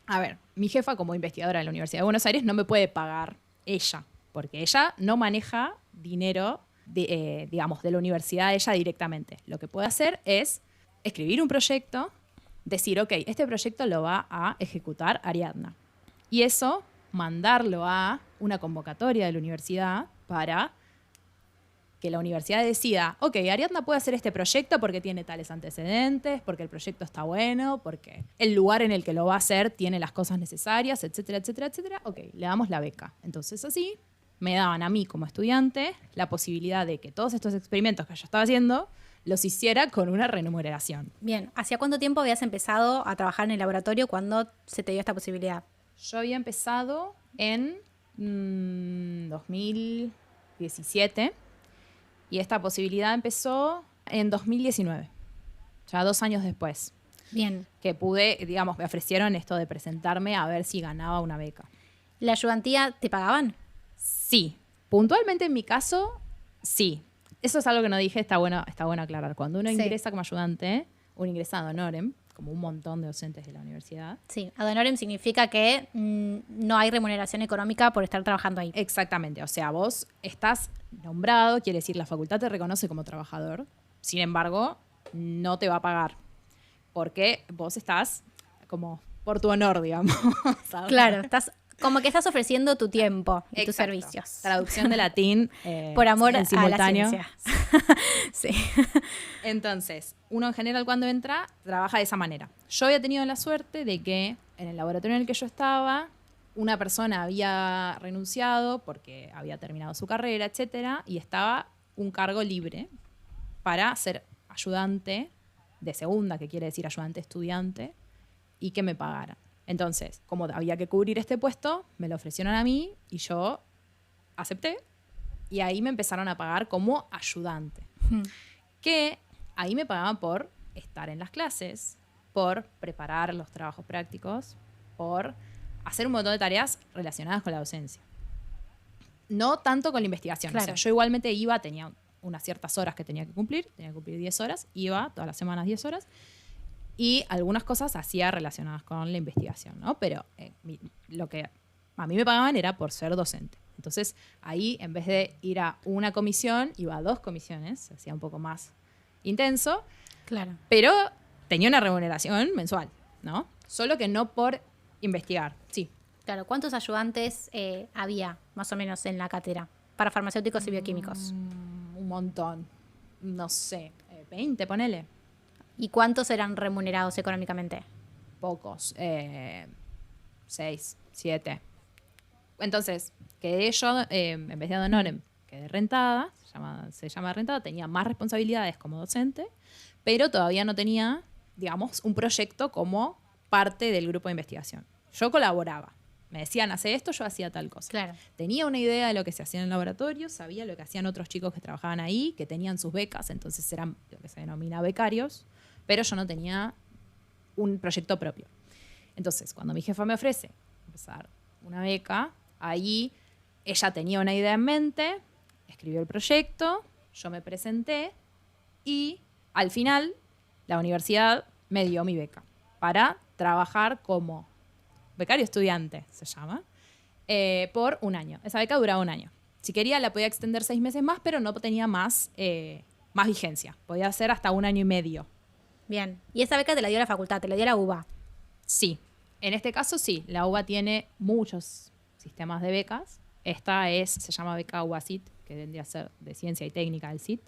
A ver, mi jefa como investigadora de la Universidad de Buenos Aires no me puede pagar ella, porque ella no maneja dinero, digamos, de la universidad de ella directamente. Lo que puede hacer es escribir un proyecto, decir, ok, este proyecto lo va a ejecutar Ariadna. Y eso, mandarlo a una convocatoria de la universidad para que la universidad decida, ok, Ariadna puede hacer este proyecto porque tiene tales antecedentes, porque el proyecto está bueno, porque el lugar en el que lo va a hacer tiene las cosas necesarias, etcétera, etcétera, etcétera. Ok, le damos la beca. Entonces así me daban a mí como estudiante la posibilidad de que todos estos experimentos que yo estaba haciendo los hiciera con una remuneración. Bien, ¿hacía cuánto tiempo habías empezado a trabajar en el laboratorio cuando se te dio esta posibilidad? Yo había empezado en 2017 y esta posibilidad empezó en 2019, ya 2 años después. Bien. Que pude, digamos, me ofrecieron esto de presentarme a ver si ganaba una beca. ¿La ayudantía te pagaban? Sí, puntualmente en mi caso, sí. Eso es algo que no dije, está bueno aclarar. Cuando uno ingresa como ayudante, uno ingresa ad honorem, como un montón de docentes de la universidad. Sí, ad honorem significa que no hay remuneración económica por estar trabajando ahí. Exactamente, o sea, vos estás nombrado, quiere decir la facultad te reconoce como trabajador, sin embargo, no te va a pagar, porque vos estás como por tu honor, digamos. ¿Sabes? Claro, como que estás ofreciendo tu tiempo y tus servicios. Traducción de latín. Por amor en simultáneo. a la ciencia. Sí. Entonces, uno en general cuando entra, trabaja de esa manera. Yo había tenido la suerte de que en el laboratorio en el que yo estaba, una persona había renunciado porque había terminado su carrera, etcétera, y estaba un cargo libre para ser ayudante de segunda, que quiere decir ayudante estudiante, y que me pagara. Entonces, como había que cubrir este puesto, me lo ofrecieron a mí y yo acepté. Y ahí me empezaron a pagar como ayudante. Que ahí me pagaban por estar en las clases, por preparar los trabajos prácticos, por hacer un montón de tareas relacionadas con la docencia. No tanto con la investigación. Claro. O sea, yo igualmente tenía unas ciertas horas que tenía que cumplir 10 horas, iba todas las semanas 10 horas. Y algunas cosas hacía relacionadas con la investigación, ¿no? Pero lo que a mí me pagaban era por ser docente. Entonces, ahí, en vez de ir a una comisión, iba a 2 comisiones. Se hacía un poco más intenso. Claro. Pero tenía una remuneración mensual, ¿no? Solo que no por investigar, sí. Claro, ¿cuántos ayudantes había, más o menos, en la cátedra para farmacéuticos y bioquímicos? Un montón. No sé, 20, ponele. ¿Y cuántos eran remunerados económicamente? Pocos. 6, 7. Entonces, quedé yo, en vez de ad honorem, quedé rentada, se llama rentada, tenía más responsabilidades como docente, pero todavía no tenía, digamos, un proyecto como parte del grupo de investigación. Yo colaboraba, Me decían, hace esto, yo hacía tal cosa. Claro. Tenía una idea de lo que se hacía en el laboratorio, sabía lo que hacían otros chicos que trabajaban ahí, que tenían sus becas, entonces eran lo que se denomina becarios, pero yo no tenía un proyecto propio. Entonces, cuando mi jefa me ofrece empezar una beca, ahí ella tenía una idea en mente, escribió el proyecto, yo me presenté y al final la universidad me dio mi beca para trabajar como becario estudiante, se llama, por un año. Esa beca duraba un año. Si quería la podía extender 6 meses más, pero no tenía más vigencia. Podía ser hasta 1 año y medio. Bien. Y esa beca te la dio la facultad, te la dio la UBA. Sí. En este caso sí. La UBA tiene muchos sistemas de becas. Esta se llama beca UBA-CIT, que vendría a ser de ciencia y técnica del CIT.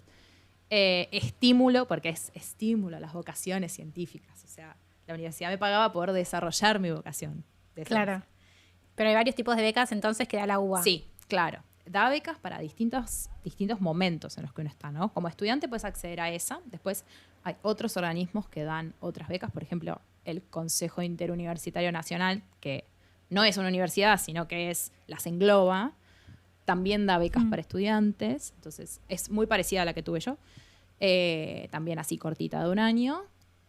Estímulo, porque es estímulo a las vocaciones científicas. O sea, la universidad me pagaba por desarrollar mi vocación. Claro. Pero hay varios tipos de becas entonces que da la UBA. Sí, claro. Da becas para distintos momentos en los que uno está, ¿no? Como estudiante puedes acceder a esa. Después hay otros organismos que dan otras becas. Por ejemplo, el Consejo Interuniversitario Nacional, que no es una universidad, sino que las engloba. También da becas para estudiantes. Entonces, es muy parecida a la que tuve yo. También así cortita de 1 año.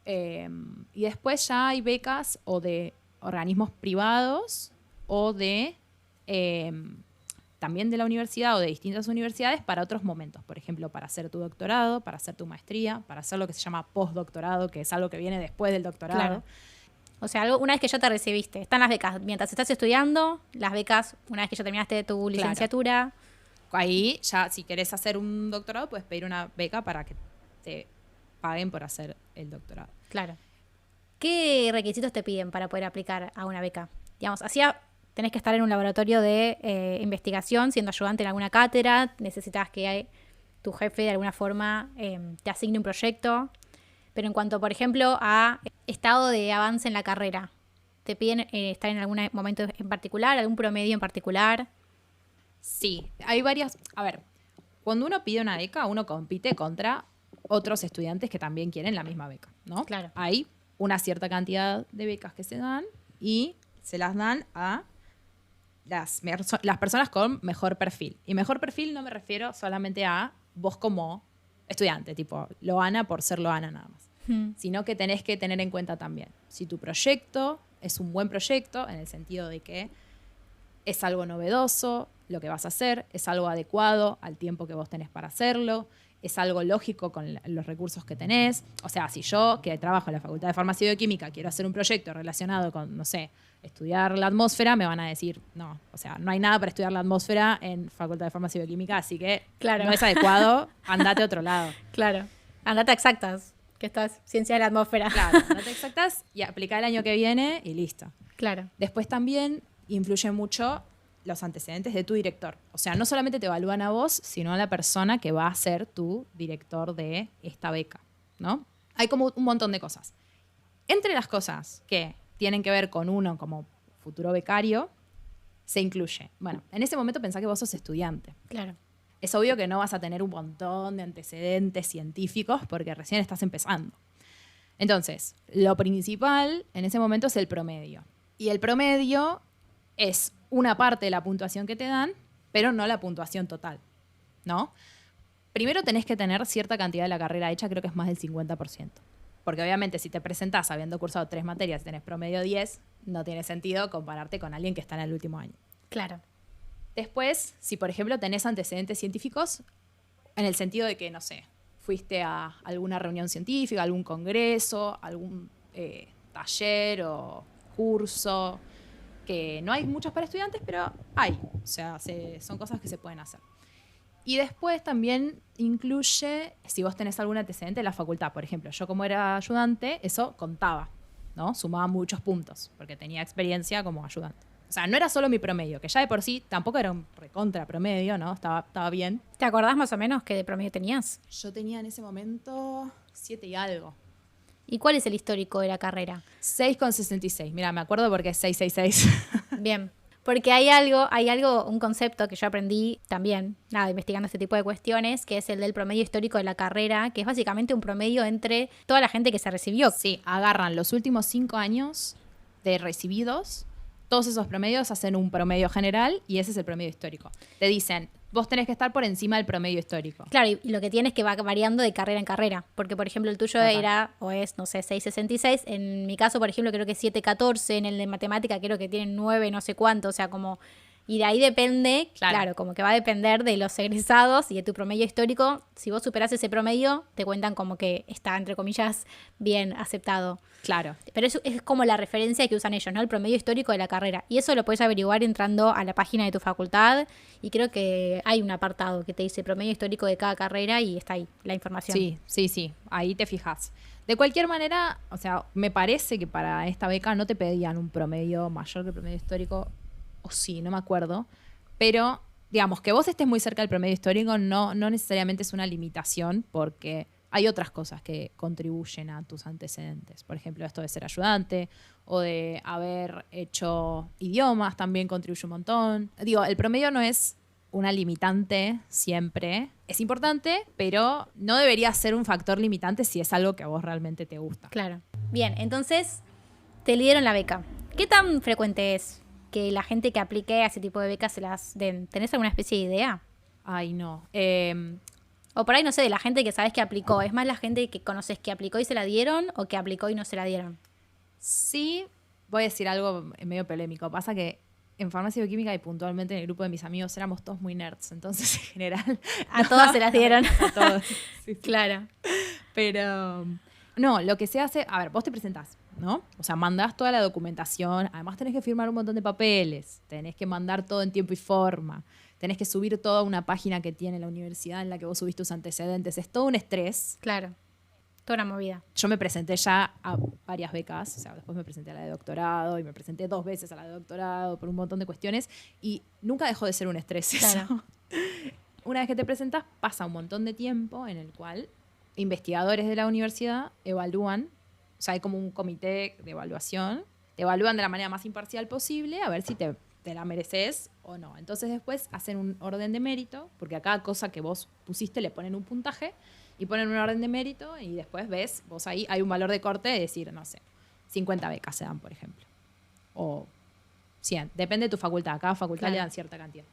Y después ya hay becas o de organismos privados o de también de la universidad o de distintas universidades para otros momentos. Por ejemplo, para hacer tu doctorado, para hacer tu maestría, para hacer lo que se llama postdoctorado, que es algo que viene después del doctorado. Claro. O sea, una vez que ya te recibiste, están las becas mientras estás estudiando, las becas una vez que ya terminaste tu licenciatura. Ahí ya, si querés hacer un doctorado, puedes pedir una beca para que te paguen por hacer el doctorado. Claro. ¿Qué requisitos te piden para poder aplicar a una beca? Digamos, tenés que estar en un laboratorio de investigación, siendo ayudante en alguna cátedra, necesitas que tu jefe de alguna forma te asigne un proyecto. Pero en cuanto, por ejemplo, a estado de avance en la carrera, ¿te piden estar en algún momento en particular, algún promedio en particular? Sí, hay varias. A ver, cuando uno pide una beca, uno compite contra otros estudiantes que también quieren la misma beca, ¿no? Claro. Hay una cierta cantidad de becas que se dan y se las dan a las personas con mejor perfil. Y mejor perfil no me refiero solamente a vos como estudiante, tipo Loana por ser Loana nada más. Sino que tenés que tener en cuenta también si tu proyecto es un buen proyecto, en el sentido de que es algo novedoso lo que vas a hacer, es algo adecuado al tiempo que vos tenés para hacerlo, es algo lógico con los recursos que tenés. O sea, si yo, que trabajo en la Facultad de Farmacia y Bioquímica, quiero hacer un proyecto relacionado con, no sé, estudiar la atmósfera, me van a decir, no, o sea, no hay nada para estudiar la atmósfera en Facultad de Farmacia y Bioquímica, así que no es adecuado, andate a otro lado. Claro, andate a Exactas, que esto es ciencia de la atmósfera. Claro, andate a Exactas y aplica el año que viene y listo. Claro. Después también influye mucho los antecedentes de tu director. O sea, no solamente te evalúan a vos, sino a la persona que va a ser tu director de esta beca, ¿no? Hay como un montón de cosas. Entre las cosas que tienen que ver con uno como futuro becario, se incluye. Bueno, en ese momento pensá que vos sos estudiante. Claro. Es obvio que no vas a tener un montón de antecedentes científicos porque recién estás empezando. Entonces, lo principal en ese momento es el promedio. Y el promedio es una parte de la puntuación que te dan, pero no la puntuación total, ¿no? Primero tenés que tener cierta cantidad de la carrera hecha, creo que es más del 50%. Porque obviamente si te presentás habiendo cursado 3 materias y tenés promedio 10, no tiene sentido compararte con alguien que está en el último año. Claro. Después, si por ejemplo tenés antecedentes científicos, en el sentido de que, no sé, fuiste a alguna reunión científica, algún congreso, algún taller o curso, que no hay muchos para estudiantes, pero hay. O sea, son cosas que se pueden hacer. Y después también incluye, si vos tenés algún antecedente de la facultad. Por ejemplo, yo como era ayudante, eso contaba, ¿no? Sumaba muchos puntos, porque tenía experiencia como ayudante. O sea, no era solo mi promedio, que ya de por sí tampoco era un recontra promedio, ¿no? Estaba bien. ¿Te acordás más o menos qué de promedio tenías? Yo tenía en ese momento 7 y algo. ¿Y cuál es el histórico de la carrera? 6,66. Mira, me acuerdo porque es 666. Bien. Porque hay un concepto que yo aprendí también, investigando este tipo de cuestiones, que es el del promedio histórico de la carrera, que es básicamente un promedio entre toda la gente que se recibió. Sí, agarran los últimos 5 años de recibidos, todos esos promedios hacen un promedio general y ese es el promedio histórico. Te dicen, vos tenés que estar por encima del promedio histórico. Claro, y lo que tiene es que va variando de carrera en carrera. Porque, por ejemplo, el tuyo Total. era, o es, no sé, 6,66. En mi caso, por ejemplo, creo que es 7,14. En el de matemática creo que tienen 9, no sé cuánto. O sea, como... Y de ahí depende, claro, como que va a depender de los egresados y de tu promedio histórico. Si vos superás ese promedio, te cuentan como que está, entre comillas, bien aceptado. Claro. Pero eso es como la referencia que usan ellos, ¿no? El promedio histórico de la carrera. Y eso lo puedes averiguar entrando a la página de tu facultad. Y creo que hay un apartado que te dice promedio histórico de cada carrera y está ahí la información. Sí. Ahí te fijas. De cualquier manera, o sea, me parece que para esta beca no te pedían un promedio mayor que el promedio histórico. O sí, no me acuerdo. Pero, digamos, que vos estés muy cerca del promedio histórico no necesariamente es una limitación porque hay otras cosas que contribuyen a tus antecedentes. Por ejemplo, esto de ser ayudante o de haber hecho idiomas también contribuye un montón. Digo, el promedio no es una limitante siempre. Es importante, pero no debería ser un factor limitante si es algo que a vos realmente te gusta. Claro. Bien, entonces te dieron la beca. ¿Qué tan frecuente es que la gente que aplique a ese tipo de becas se las den? ¿Tenés alguna especie de idea? Ay, no. O por ahí, no sé, de la gente que sabes que aplicó. ¿Es más la gente que conoces que aplicó y se la dieron o que aplicó y no se la dieron? Sí, voy a decir algo medio polémico. Pasa que en farmacia bioquímica y puntualmente en el grupo de mis amigos éramos todos muy nerds. Entonces, en general... A todas se las dieron. A todos. Sí. Claro. Pero... No, lo que se hace... A ver, vos te presentás, ¿no? O sea, mandás toda la documentación. Además tenés que firmar un montón de papeles. Tenés que mandar todo en tiempo y forma. Tenés que subir toda una página que tiene la universidad en la que vos subís tus antecedentes. Es todo un estrés. Claro. Toda una movida. Yo me presenté ya a varias becas. O sea, después me presenté a la de doctorado y me presenté 2 veces a la de doctorado por un montón de cuestiones. Y nunca dejó de ser un estrés Claro. eso. Una vez que te presentás, pasa un montón de tiempo en el cual investigadores de la universidad evalúan. O sea, hay como un comité de evaluación. Te evalúan de la manera más imparcial posible a ver si te la mereces o no. Entonces después hacen un orden de mérito, porque a cada cosa que vos pusiste le ponen un puntaje y ponen un orden de mérito y después ves, vos ahí hay un valor de corte de decir, no sé, 50 becas se dan, por ejemplo. O 100. Depende de tu facultad. A cada facultad le dan cierta cantidad.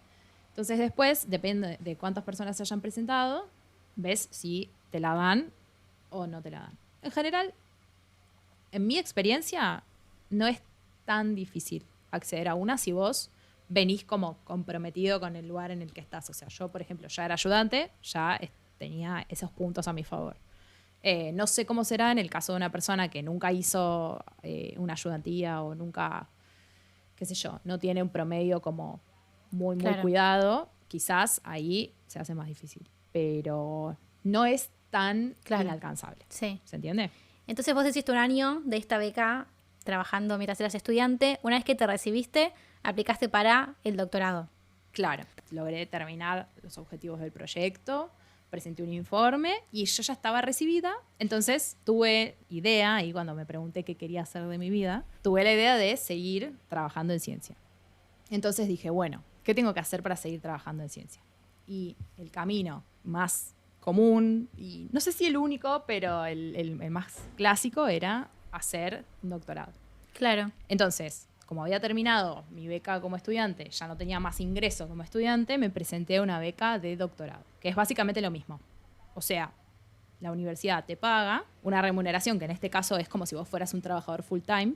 Entonces después, depende de cuántas personas se hayan presentado, ves si te la dan o no te la dan. En general, en mi experiencia, no es tan difícil acceder a una si vos venís como comprometido con el lugar en el que estás. O sea, yo, por ejemplo, ya era ayudante, ya tenía esos puntos a mi favor. No sé cómo será en el caso de una persona que nunca hizo una ayudantía o nunca, qué sé yo, no tiene un promedio como muy cuidado. Quizás ahí se hace más difícil. Pero no es tan inalcanzable. Sí. ¿Se entiende? Entonces vos hiciste un año de esta beca trabajando mientras eras estudiante. Una vez que te recibiste, aplicaste para el doctorado. Claro. Logré terminar los objetivos del proyecto, presenté un informe y yo ya estaba recibida. Entonces tuve idea, y cuando me pregunté qué quería hacer de mi vida, tuve la idea de seguir trabajando en ciencia. Entonces dije, bueno, ¿qué tengo que hacer para seguir trabajando en ciencia? Y el camino más común, y no sé si el único, pero el más clásico era hacer un doctorado. Claro. Entonces, como había terminado mi beca como estudiante, ya no tenía más ingresos como estudiante, me presenté a una beca de doctorado, que es básicamente lo mismo. O sea, la universidad te paga una remuneración que en este caso es como si vos fueras un trabajador full time,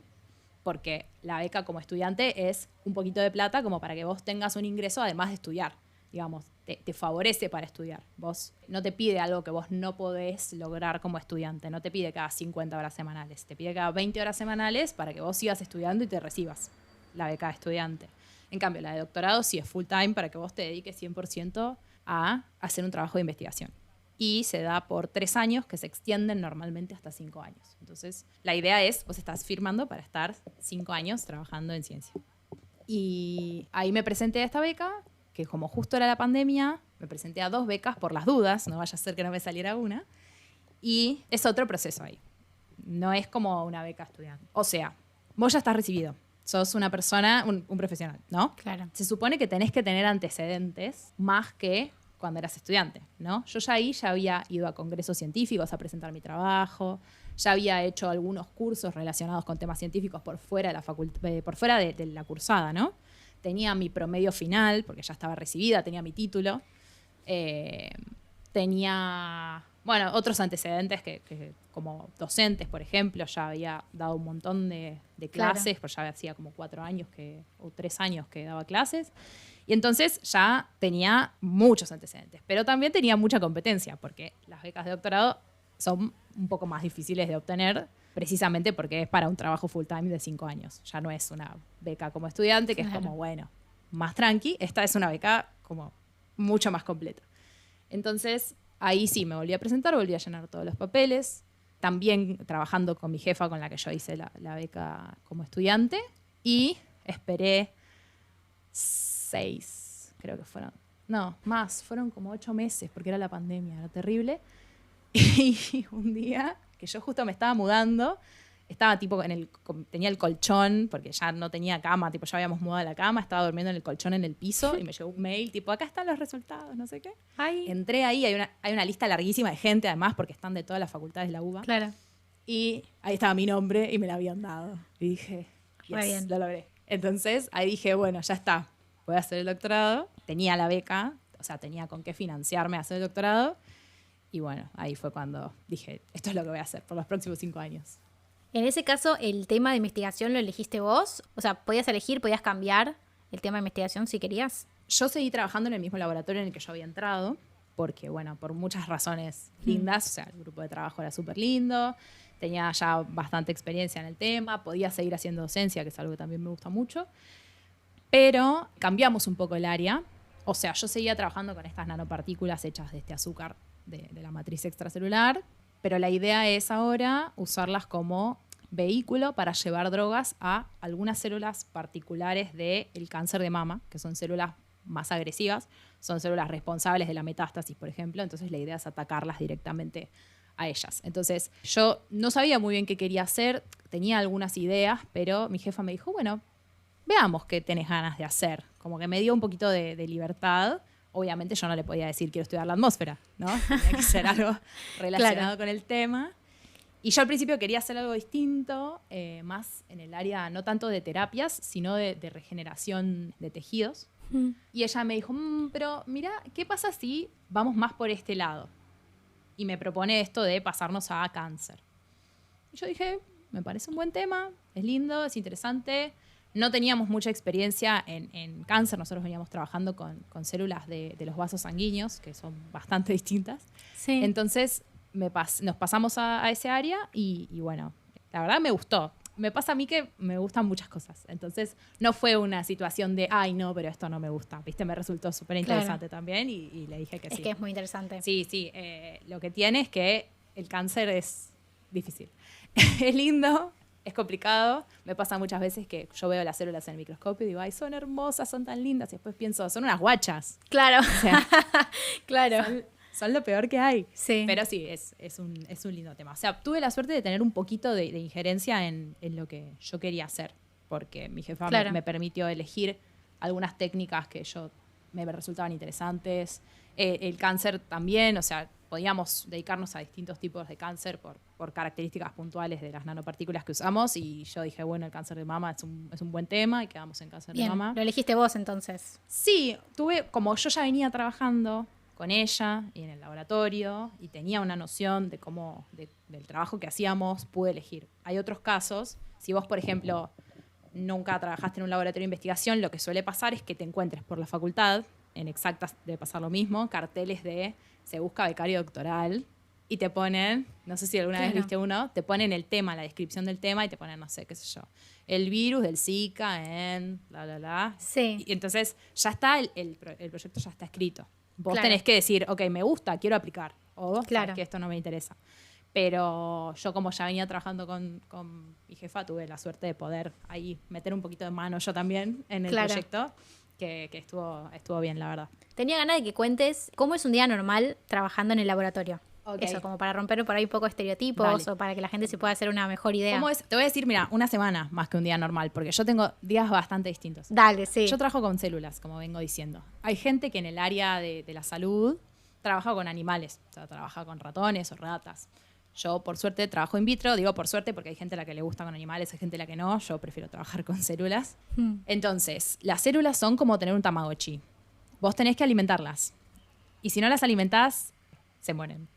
porque la beca como estudiante es un poquito de plata como para que vos tengas un ingreso además de estudiar. Digamos, te favorece para estudiar. Vos no te pide algo que vos no podés lograr como estudiante. No te pide cada 50 horas semanales. Te pide cada 20 horas semanales para que vos sigas estudiando y te recibas la beca de estudiante. En cambio, la de doctorado sí es full time para que vos te dediques 100% a hacer un trabajo de investigación. Y se da por 3 años, que se extienden normalmente hasta 5 años. Entonces, la idea es, vos estás firmando para estar 5 años trabajando en ciencia. Y ahí me presenté a esta beca, que como justo era la pandemia, me presenté a 2 becas por las dudas, no vaya a ser que no me saliera una. Y es otro proceso ahí. No es como una beca estudiante. O sea, vos ya estás recibido. Sos una persona, un profesional, ¿no? Claro. Se supone que tenés que tener antecedentes más que cuando eras estudiante, ¿no? Yo ya ahí ya había ido a congresos científicos a presentar mi trabajo, Ya había hecho algunos cursos relacionados con temas científicos por fuera de la por fuera de la cursada, ¿no? Tenía mi promedio final, porque ya estaba recibida, tenía mi título. Tenía, bueno, otros antecedentes que como docentes, por ejemplo, ya había dado un montón de clases, pues ya hacía como 4 años o 3 años que daba clases. Y entonces ya tenía muchos antecedentes, pero también tenía mucha competencia, porque las becas de doctorado son un poco más difíciles de obtener, precisamente porque es para un trabajo full time de 5 años. Ya no es una beca como estudiante, que es como, bueno, más tranqui. Esta es una beca como mucho más completa. Entonces, ahí sí, me volví a presentar, volví a llenar todos los papeles, también trabajando con mi jefa con la que yo hice la beca como estudiante, y esperé 6, creo que fueron. No, más, fueron como 8 meses, porque era la pandemia, era terrible. Y un día, que yo justo me estaba mudando, estaba tipo tenía el colchón, porque ya no tenía cama, tipo ya habíamos mudado la cama, estaba durmiendo en el colchón en el piso y me llegó un mail, tipo, acá están los resultados, no sé qué. Ay. Entré ahí, hay una lista larguísima de gente, además, porque están de todas las facultades de la UBA. Claro. Y ahí estaba mi nombre y me la habían dado. Y dije, Muy yes, bien. lo logré. Entonces ahí dije, bueno, ya está, voy a hacer el doctorado. Tenía la beca, o sea, tenía con qué financiarme a hacer el doctorado. Y bueno, ahí fue cuando dije, esto es lo que voy a hacer por los próximos 5 años. En ese caso, ¿el tema de investigación lo elegiste vos? O sea, podías cambiar el tema de investigación si querías. Yo seguí trabajando en el mismo laboratorio en el que yo había entrado, porque, bueno, por muchas razones lindas, o sea, el grupo de trabajo era súper lindo, tenía ya bastante experiencia en el tema, podía seguir haciendo docencia, que es algo que también me gusta mucho, pero cambiamos un poco el área. O sea, yo seguía trabajando con estas nanopartículas hechas de este azúcar de la matriz extracelular, pero la idea es ahora usarlas como vehículo para llevar drogas a algunas células particulares del cáncer de mama, que son células más agresivas, son células responsables de la metástasis, por ejemplo. Entonces la idea es atacarlas directamente a ellas. Entonces yo no sabía muy bien qué quería hacer, tenía algunas ideas, pero mi jefa me dijo, bueno, veamos qué tenés ganas de hacer. Como que me dio un poquito de libertad. Obviamente yo no le podía decir quiero estudiar la atmósfera, ¿no? Tenía que ser algo relacionado con el tema. Y yo al principio quería hacer algo distinto, más en el área no tanto de terapias, sino de regeneración de tejidos. Y ella me dijo, pero mira, ¿qué pasa si vamos más por este lado? Y me propone esto de pasarnos a cáncer. Y yo dije, me parece un buen tema, es lindo, es interesante. No teníamos mucha experiencia en cáncer, nosotros veníamos trabajando con células de los vasos sanguíneos, que son bastante distintas. Sí. Entonces nos pasamos a ese área y bueno, la verdad me gustó. Me pasa a mí que me gustan muchas cosas. Entonces no fue una situación de, ay no, pero esto no me gusta. ¿Viste? Me resultó súper interesante también y le dije que sí. Es que es muy interesante. Sí, sí. Lo que tiene es que el cáncer es difícil. Es lindo, es complicado. Me pasa muchas veces que yo veo las células en el microscopio y digo, ay, son hermosas, son tan lindas. Y después pienso, son unas guachas. Claro. O sea, claro. Son lo peor que hay. Sí. Pero sí, es un lindo tema. O sea, tuve la suerte de tener un poquito de injerencia en lo que yo quería hacer. Porque mi jefa me permitió elegir algunas técnicas que me resultaban interesantes. El cáncer también, o sea, podíamos dedicarnos a distintos tipos de cáncer por características puntuales de las nanopartículas que usamos. Y yo dije, bueno, el cáncer de mama es un buen tema y quedamos en cáncer de mama. ¿Lo elegiste vos entonces? Sí, como yo ya venía trabajando con ella y en el laboratorio y tenía una noción de del trabajo que hacíamos, pude elegir. Hay otros casos, si vos, por ejemplo, nunca trabajaste en un laboratorio de investigación, lo que suele pasar es que te encuentres por la facultad, en Exactas debe pasar lo mismo, carteles de se busca becario doctoral y te ponen, no sé si alguna vez viste uno, te ponen el tema, la descripción del tema y te ponen, no sé, qué sé yo, el virus del Zika en bla. Sí. Y entonces ya está, el proyecto ya está escrito. Vos tenés que decir, ok, me gusta, quiero aplicar. O sabes que esto no me interesa. Pero yo como ya venía trabajando con mi jefa, tuve la suerte de poder ahí meter un poquito de mano yo también en el proyecto, que estuvo bien, la verdad. Tenía ganas de que cuentes cómo es un día normal trabajando en el laboratorio. Okay. Eso, como para romper por ahí un poco estereotipos o para que la gente se pueda hacer una mejor idea. ¿Cómo es? Te voy a decir, mira, una semana más que un día normal, porque yo tengo días bastante distintos. Dale, sí. Yo trabajo con células, como vengo diciendo. Hay gente que en el área de la salud trabaja con animales, o sea, trabaja con ratones o ratas. Yo, por suerte, trabajo in vitro. Digo por suerte porque hay gente a la que le gusta con animales, hay gente a la que no. Yo prefiero trabajar con células. Entonces, las células son como tener un Tamagotchi. Vos tenés que alimentarlas. Y si no las alimentás, se mueren.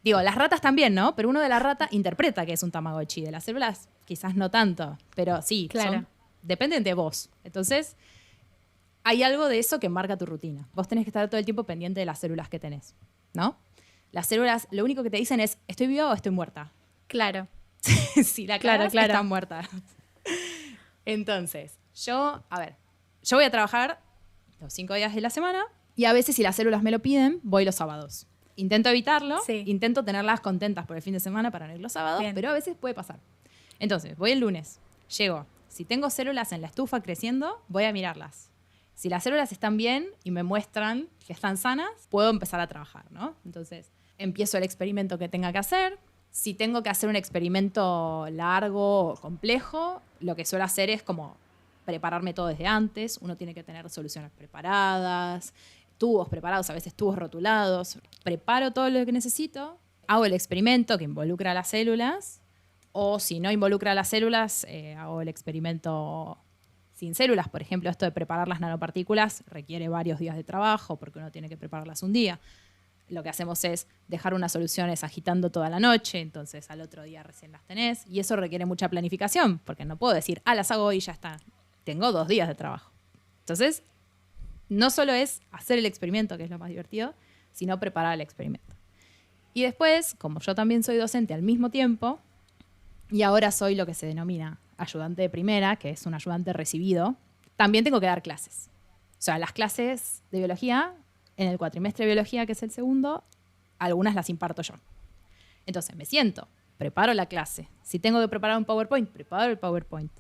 Digo, las ratas también, ¿no? Pero uno de la rata interpreta que es un Tamagotchi. De las células, quizás no tanto. Pero sí, Claro. dependen de vos. Entonces, hay algo de eso que marca tu rutina. Vos tenés que estar todo el tiempo pendiente de las células que tenés, ¿no? Las células, lo único que te dicen es, ¿estoy viva o estoy muerta? Claro. Si la Claro, cagás, claro. está muerta. Entonces, yo voy a trabajar los 5 días de la semana y a veces si las células me lo piden, voy los sábados. Intento evitarlo, Sí. intento tenerlas contentas por el fin de semana para no ir los sábados, Bien. pero a veces puede pasar. Entonces, voy el lunes, llego. Si tengo células en la estufa creciendo, voy a mirarlas. Si las células están bien y me muestran que están sanas, puedo empezar a trabajar, ¿no? Entonces, empiezo el experimento que tenga que hacer. Si tengo que hacer un experimento largo o complejo, lo que suelo hacer es como prepararme todo desde antes. Uno tiene que tener soluciones preparadas, tubos preparados, a veces tubos rotulados. Preparo todo lo que necesito, hago el experimento que involucra a las células, o si no involucra a las células, hago el experimento sin células. Por ejemplo, esto de preparar las nanopartículas requiere varios días de trabajo porque uno tiene que prepararlas un día. Lo que hacemos es dejar unas soluciones agitando toda la noche, entonces al otro día recién las tenés. Y eso requiere mucha planificación, porque no puedo decir, las hago hoy y ya está. Tengo 2 días de trabajo. Entonces, no solo es hacer el experimento, que es lo más divertido, sino preparar el experimento. Y después, como yo también soy docente al mismo tiempo, y ahora soy lo que se denomina ayudante de primera, que es un ayudante recibido, también tengo que dar clases. O sea, las clases de biología, en el cuatrimestre de biología, que es el segundo, algunas las imparto yo. Entonces me siento, preparo la clase. Si tengo que preparar un PowerPoint, preparo el PowerPoint.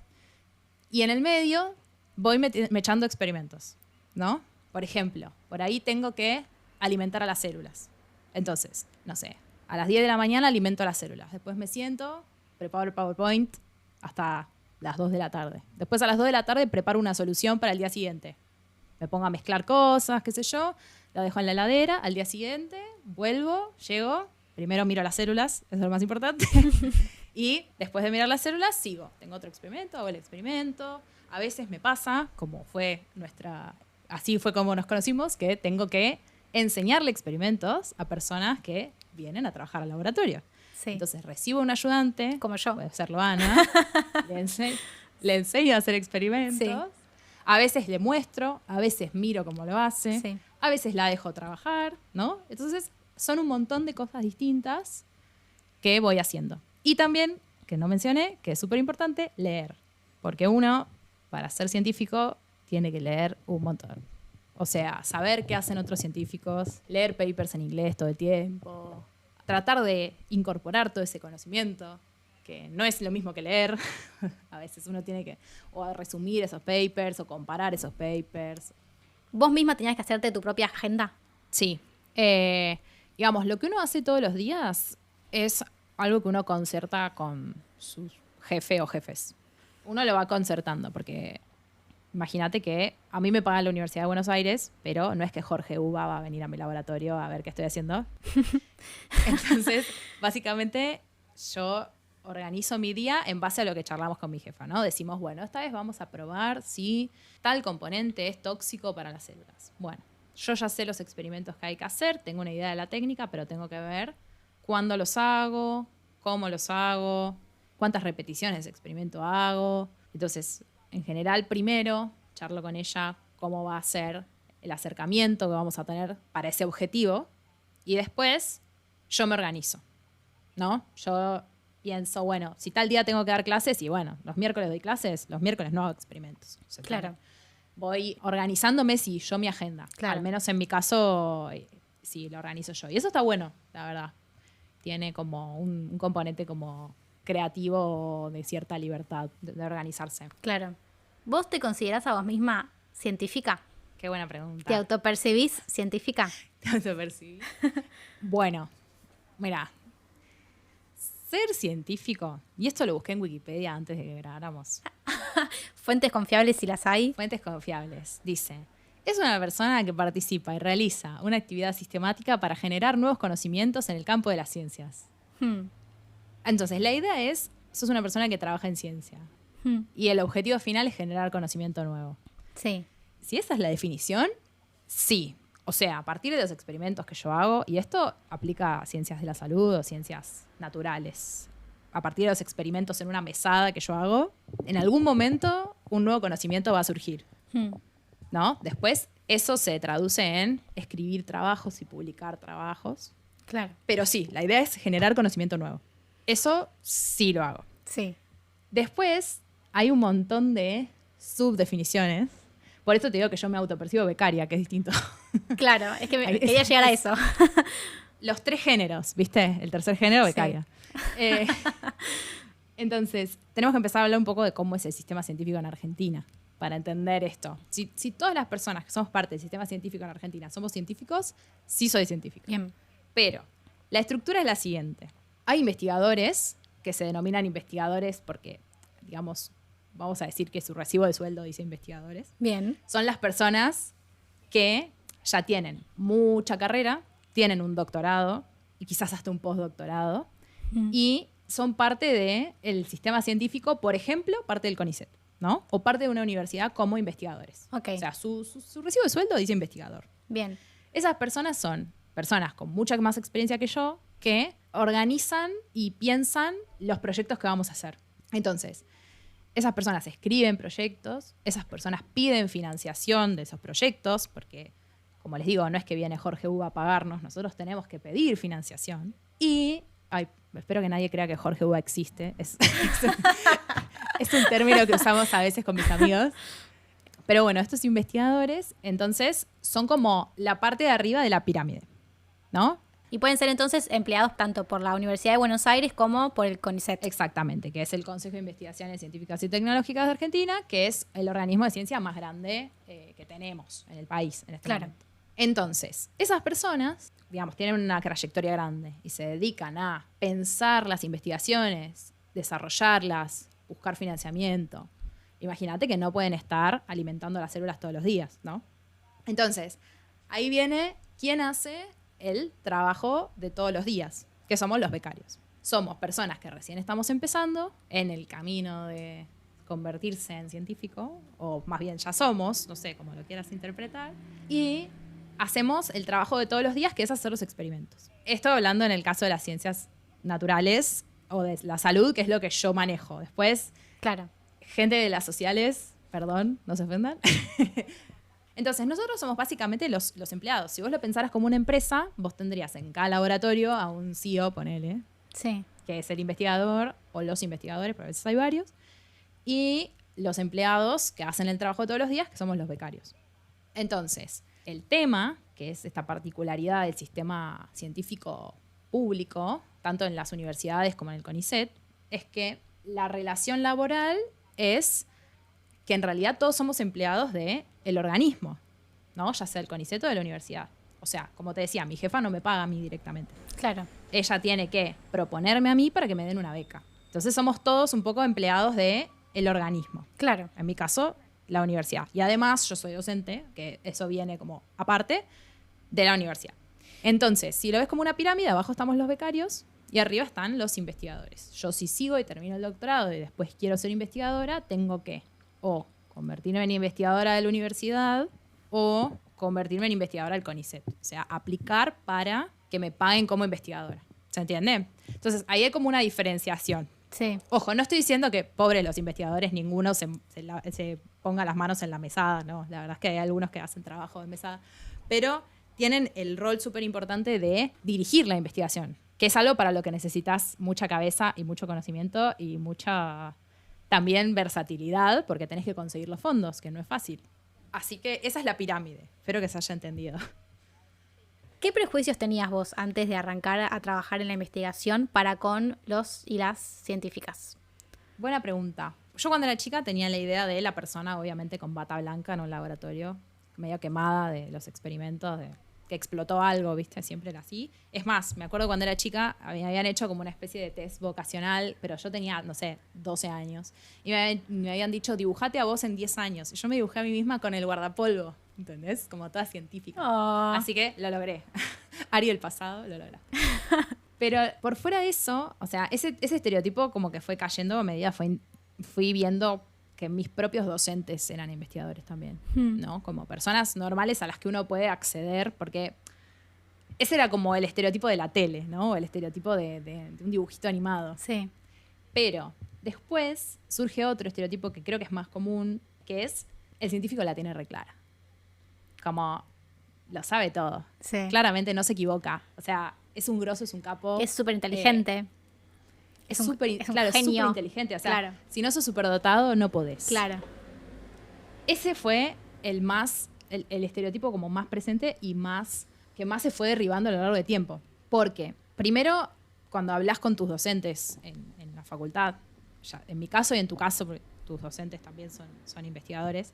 Y en el medio voy me echando experimentos, ¿no? Por ejemplo, por ahí tengo que alimentar a las células. Entonces, no sé, a las 10 de la mañana alimento a las células. Después me siento, preparo el PowerPoint hasta las 2 de la tarde. Después a las 2 de la tarde preparo una solución para el día siguiente. Me pongo a mezclar cosas, qué sé yo, la dejo en la heladera, al día siguiente vuelvo, llego, primero miro las células, eso es lo más importante, y después de mirar las células sigo. Tengo otro experimento, hago el experimento. A veces me pasa, así fue como nos conocimos, que tengo que enseñarle experimentos a personas que vienen a trabajar al laboratorio. Sí. Entonces recibo un ayudante, Como yo. puede ser Loana, le enseño a hacer experimentos. Sí. A veces le muestro, a veces miro cómo lo hace, Sí. a veces la dejo trabajar, ¿no? Entonces son un montón de cosas distintas que voy haciendo. Y también, que no mencioné, que es súper importante, leer. Porque uno, para ser científico, tiene que leer un montón. O sea, saber qué hacen otros científicos, leer papers en inglés todo el tiempo, tratar de incorporar todo ese conocimiento, que no es lo mismo que leer. A veces uno tiene que o resumir esos papers o comparar esos papers. ¿Vos misma tenías que hacerte tu propia agenda? Sí. Digamos, lo que uno hace todos los días es algo que uno concerta con su jefe o jefes. Uno lo va concertando porque imagínate que a mí me paga la Universidad de Buenos Aires, pero no es que Jorge Uva va a venir a mi laboratorio a ver qué estoy haciendo. Entonces, básicamente, yo organizo mi día en base a lo que charlamos con mi jefa, ¿no? Decimos, bueno, esta vez vamos a probar si tal componente es tóxico para las células. Bueno, yo ya sé los experimentos que hay que hacer, tengo una idea de la técnica, pero tengo que ver cuándo los hago, cómo los hago, cuántas repeticiones de experimento hago. Entonces, en general, primero charlo con ella cómo va a ser el acercamiento que vamos a tener para ese objetivo y después yo me organizo, ¿no? Yo pienso, bueno, si tal día tengo que dar clases, y bueno, los miércoles doy clases, los miércoles no hago experimentos. O sea, Claro. voy organizándome, sí, yo mi agenda. Claro. Al menos en mi caso, sí, lo organizo yo. Y eso está bueno, la verdad. Tiene como un componente como creativo de cierta libertad de organizarse. Claro. ¿Vos te considerás a vos misma científica? Qué buena pregunta. ¿Te autopercibís científica? ¿Te autopercibís? Bueno, mira, ser científico, y esto lo busqué en Wikipedia antes de que grabáramos, Fuentes confiables si las hay. fuentes confiables, dice, es una persona que participa y realiza una actividad sistemática para generar nuevos conocimientos en el campo de las ciencias. Entonces, la idea es, sos una persona que trabaja en ciencia. Y el objetivo final es generar conocimiento nuevo. Sí. Si esa es la definición, sí. O sea, a partir de los experimentos que yo hago, y esto aplica a ciencias de la salud o ciencias naturales, a partir de los experimentos en una mesada que yo hago, en algún momento un nuevo conocimiento va a surgir, ¿no? Después eso se traduce en escribir trabajos y publicar trabajos. Claro. Pero sí, la idea es generar conocimiento nuevo. Eso sí lo hago. Sí. Después hay un montón de subdefiniciones. Por eso te digo que yo me autopercibo becaria, que es distinto. Claro, es que quería llegar a eso. Los 3 géneros, ¿viste? El tercer género, becaria. Sí. Entonces, tenemos que empezar a hablar un poco de cómo es el sistema científico en Argentina para entender esto. Si todas las personas que somos parte del sistema científico en Argentina somos científicos, sí soy científico. Bien. Pero la estructura es la siguiente. Hay investigadores que se denominan investigadores porque, digamos, vamos a decir que su recibo de sueldo dice investigadores. Bien. Son las personas que ya tienen mucha carrera, tienen un doctorado y quizás hasta un postdoctorado y son parte del sistema científico, por ejemplo, parte del CONICET, ¿no? O parte de una universidad como investigadores. Ok. O sea, su recibo de sueldo dice investigador. Bien. Esas personas son personas con mucha más experiencia que yo que organizan y piensan los proyectos que vamos a hacer. Entonces, esas personas escriben proyectos, esas personas piden financiación de esos proyectos, porque, como les digo, no es que viene Jorge U a pagarnos, nosotros tenemos que pedir financiación. Y, espero que nadie crea que Jorge U existe, es un término que usamos a veces con mis amigos. Pero bueno, estos investigadores, entonces, son como la parte de arriba de la pirámide, ¿no? Y pueden ser entonces empleados tanto por la Universidad de Buenos Aires como por el CONICET. Exactamente, que es el Consejo de Investigaciones Científicas y Tecnológicas de Argentina, que es el organismo de ciencia más grande que tenemos en el país en este momento. Entonces, esas personas, digamos, tienen una trayectoria grande y se dedican a pensar las investigaciones, desarrollarlas, buscar financiamiento. Imagínate que no pueden estar alimentando las células todos los días, ¿no? Entonces, ahí viene quién hace el trabajo de todos los días, que somos los becarios. Somos personas que recién estamos empezando en el camino de convertirse en científico, o más bien ya somos, no sé, como lo quieras interpretar, y hacemos el trabajo de todos los días, que es hacer los experimentos. Esto hablando en el caso de las ciencias naturales o de la salud, que es lo que yo manejo. Después, claro, gente de las sociales, perdón, no se ofendan. Entonces, nosotros somos básicamente los empleados. Si vos lo pensaras como una empresa, vos tendrías en cada laboratorio a un CEO, ponele, sí, que es el investigador o los investigadores, pero a veces hay varios, y los empleados que hacen el trabajo todos los días, que somos los becarios. Entonces, el tema, que es esta particularidad del sistema científico público, tanto en las universidades como en el CONICET, es que la relación laboral es que en realidad todos somos empleados del organismo, ¿no? Ya sea el CONICET o de la universidad. O sea, como te decía, mi jefa no me paga a mí directamente. Claro. Ella tiene que proponerme a mí para que me den una beca. Entonces somos todos un poco empleados del organismo. Claro. En mi caso, la universidad. Y además yo soy docente, que eso viene como aparte de la universidad. Entonces, si lo ves como una pirámide, abajo estamos los becarios y arriba están los investigadores. Yo si sigo y termino el doctorado y después quiero ser investigadora, tengo que o convertirme en investigadora de la universidad o convertirme en investigadora del CONICET. O sea, aplicar para que me paguen como investigadora. ¿Se entiende? Entonces, ahí hay como una diferenciación. Sí. Ojo, no estoy diciendo que, pobres los investigadores, ninguno se ponga las manos en la mesada, ¿no? La verdad es que hay algunos que hacen trabajo de mesada. Pero tienen el rol súper importante de dirigir la investigación, que es algo para lo que necesitas mucha cabeza y mucho conocimiento y mucha también versatilidad, porque tenés que conseguir los fondos, que no es fácil. Así que esa es la pirámide. Espero que se haya entendido. ¿Qué prejuicios tenías vos antes de arrancar a trabajar en la investigación para con los y las científicas? Buena pregunta. Yo cuando era chica tenía la idea de la persona, obviamente, con bata blanca en un laboratorio, medio quemada de los experimentos, de que explotó algo, ¿viste? Siempre era así. Es más, me acuerdo cuando era chica, me habían hecho como una especie de test vocacional, pero yo tenía, no sé, 12 años. Y me habían dicho, dibujate a vos en 10 años. Y yo me dibujé a mí misma con el guardapolvo, ¿entendés? Como toda científica. Oh. Así que lo logré. Ari del pasado, lo logra. Pero por fuera de eso, o sea, ese estereotipo como que fue cayendo a medida fui viendo que mis propios docentes eran investigadores también, ¿no? Como personas normales a las que uno puede acceder, porque ese era como el estereotipo de la tele, ¿no? El estereotipo de un dibujito animado. Sí. Pero después surge otro estereotipo que creo que es más común, que es el científico la tiene re clara. Como lo sabe todo. Sí. Claramente no se equivoca. O sea, es un grosso, es un capo. Es súper inteligente. Es súper genio. inteligente. O sea, Claro. si no sos superdotado, no podés. Claro. Ese fue el estereotipo como más presente y que más se fue derribando a lo largo del tiempo. Porque, primero, cuando hablas con tus docentes en la facultad, ya, en mi caso y en tu caso, porque tus docentes también son investigadores,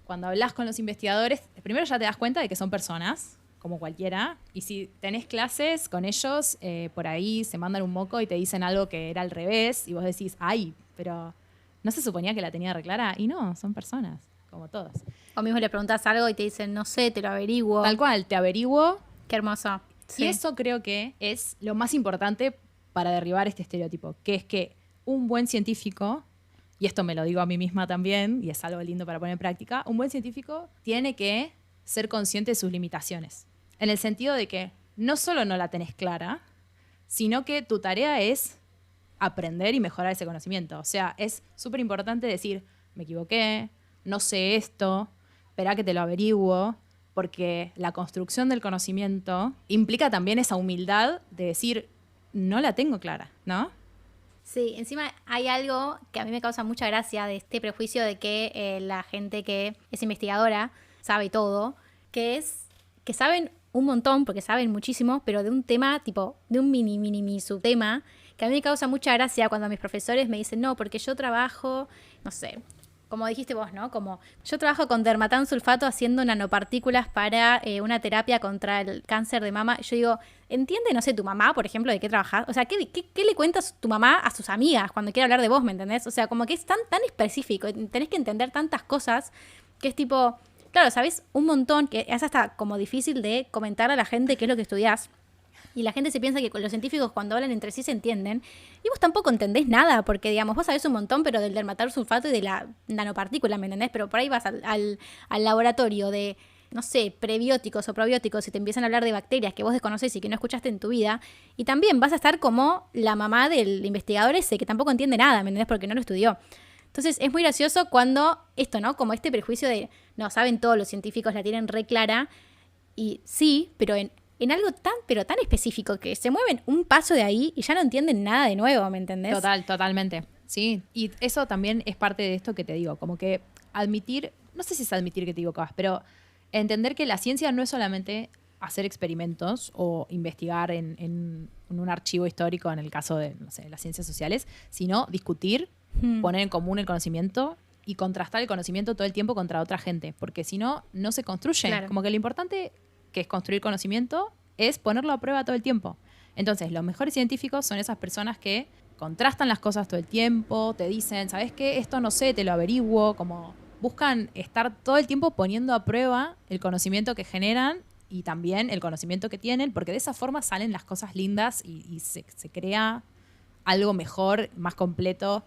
cuando hablas con los investigadores, primero ya te das cuenta de que son personas, como cualquiera, y si tenés clases con ellos, por ahí se mandan un moco y te dicen algo que era al revés, y vos decís, ay, pero ¿no se suponía que la tenía re clara? Y no, son personas, como todos. O mismo le preguntas algo y te dicen, no sé, te lo averiguo. Tal cual, te averiguo. Qué hermoso. Sí. Y eso creo que es lo más importante para derribar este estereotipo, que es que un buen científico, y esto me lo digo a mí misma también, y es algo lindo para poner en práctica, un buen científico tiene que ser consciente de sus limitaciones. En el sentido de que no solo no la tenés clara, sino que tu tarea es aprender y mejorar ese conocimiento. O sea, es súper importante decir, me equivoqué, no sé esto, espera que te lo averiguo, porque la construcción del conocimiento implica también esa humildad de decir, no la tengo clara, ¿no? Sí, encima hay algo que a mí me causa mucha gracia de este prejuicio de que la gente que es investigadora sabe todo, que es que saben un montón, porque saben muchísimo, pero de un tema, tipo, de un mini subtema, que a mí me causa mucha gracia cuando mis profesores me dicen, no, porque yo trabajo, no sé, como dijiste vos, ¿no? Como yo trabajo con dermatansulfato haciendo nanopartículas para una terapia contra el cáncer de mama. Yo digo, ¿entiende, no sé, tu mamá, por ejemplo, de qué trabajás? O sea, ¿qué le cuentas tu mamá a sus amigas cuando quiere hablar de vos, me entendés? O sea, como que es tan específico, tenés que entender tantas cosas que es tipo, claro, sabés un montón, que es hasta como difícil de comentar a la gente qué es lo que estudiás. Y la gente se piensa que con los científicos cuando hablan entre sí se entienden. Y vos tampoco entendés nada, porque, digamos, vos sabés un montón, pero del dermatansulfato y de la nanopartícula, ¿me entendés? Pero por ahí vas al laboratorio de, no sé, prebióticos o probióticos y te empiezan a hablar de bacterias que vos desconocés y que no escuchaste en tu vida. Y también vas a estar como la mamá del investigador ese, que tampoco entiende nada, ¿me entendés? Porque no lo estudió. Entonces es muy gracioso cuando esto, ¿no? Como este prejuicio de, no, saben todos los científicos, la tienen re clara. Y sí, pero en algo tan específico que se mueven un paso de ahí y ya no entienden nada de nuevo, ¿me entendés? Totalmente. Sí, y eso también es parte de esto que te digo, como que admitir, no sé si es admitir que te equivocabas, pero entender que la ciencia no es solamente hacer experimentos o investigar en un archivo histórico en el caso de, no sé, las ciencias sociales, sino discutir, poner en común el conocimiento y contrastar el conocimiento todo el tiempo contra otra gente, porque si no, no se construye. Claro. Como que lo importante que es construir conocimiento, es ponerlo a prueba todo el tiempo. Entonces, los mejores científicos son esas personas que contrastan las cosas todo el tiempo, te dicen, ¿sabes qué? Esto no sé, te lo averiguo, como buscan estar todo el tiempo poniendo a prueba el conocimiento que generan y también el conocimiento que tienen, porque de esa forma salen las cosas lindas y se crea algo mejor, más completo.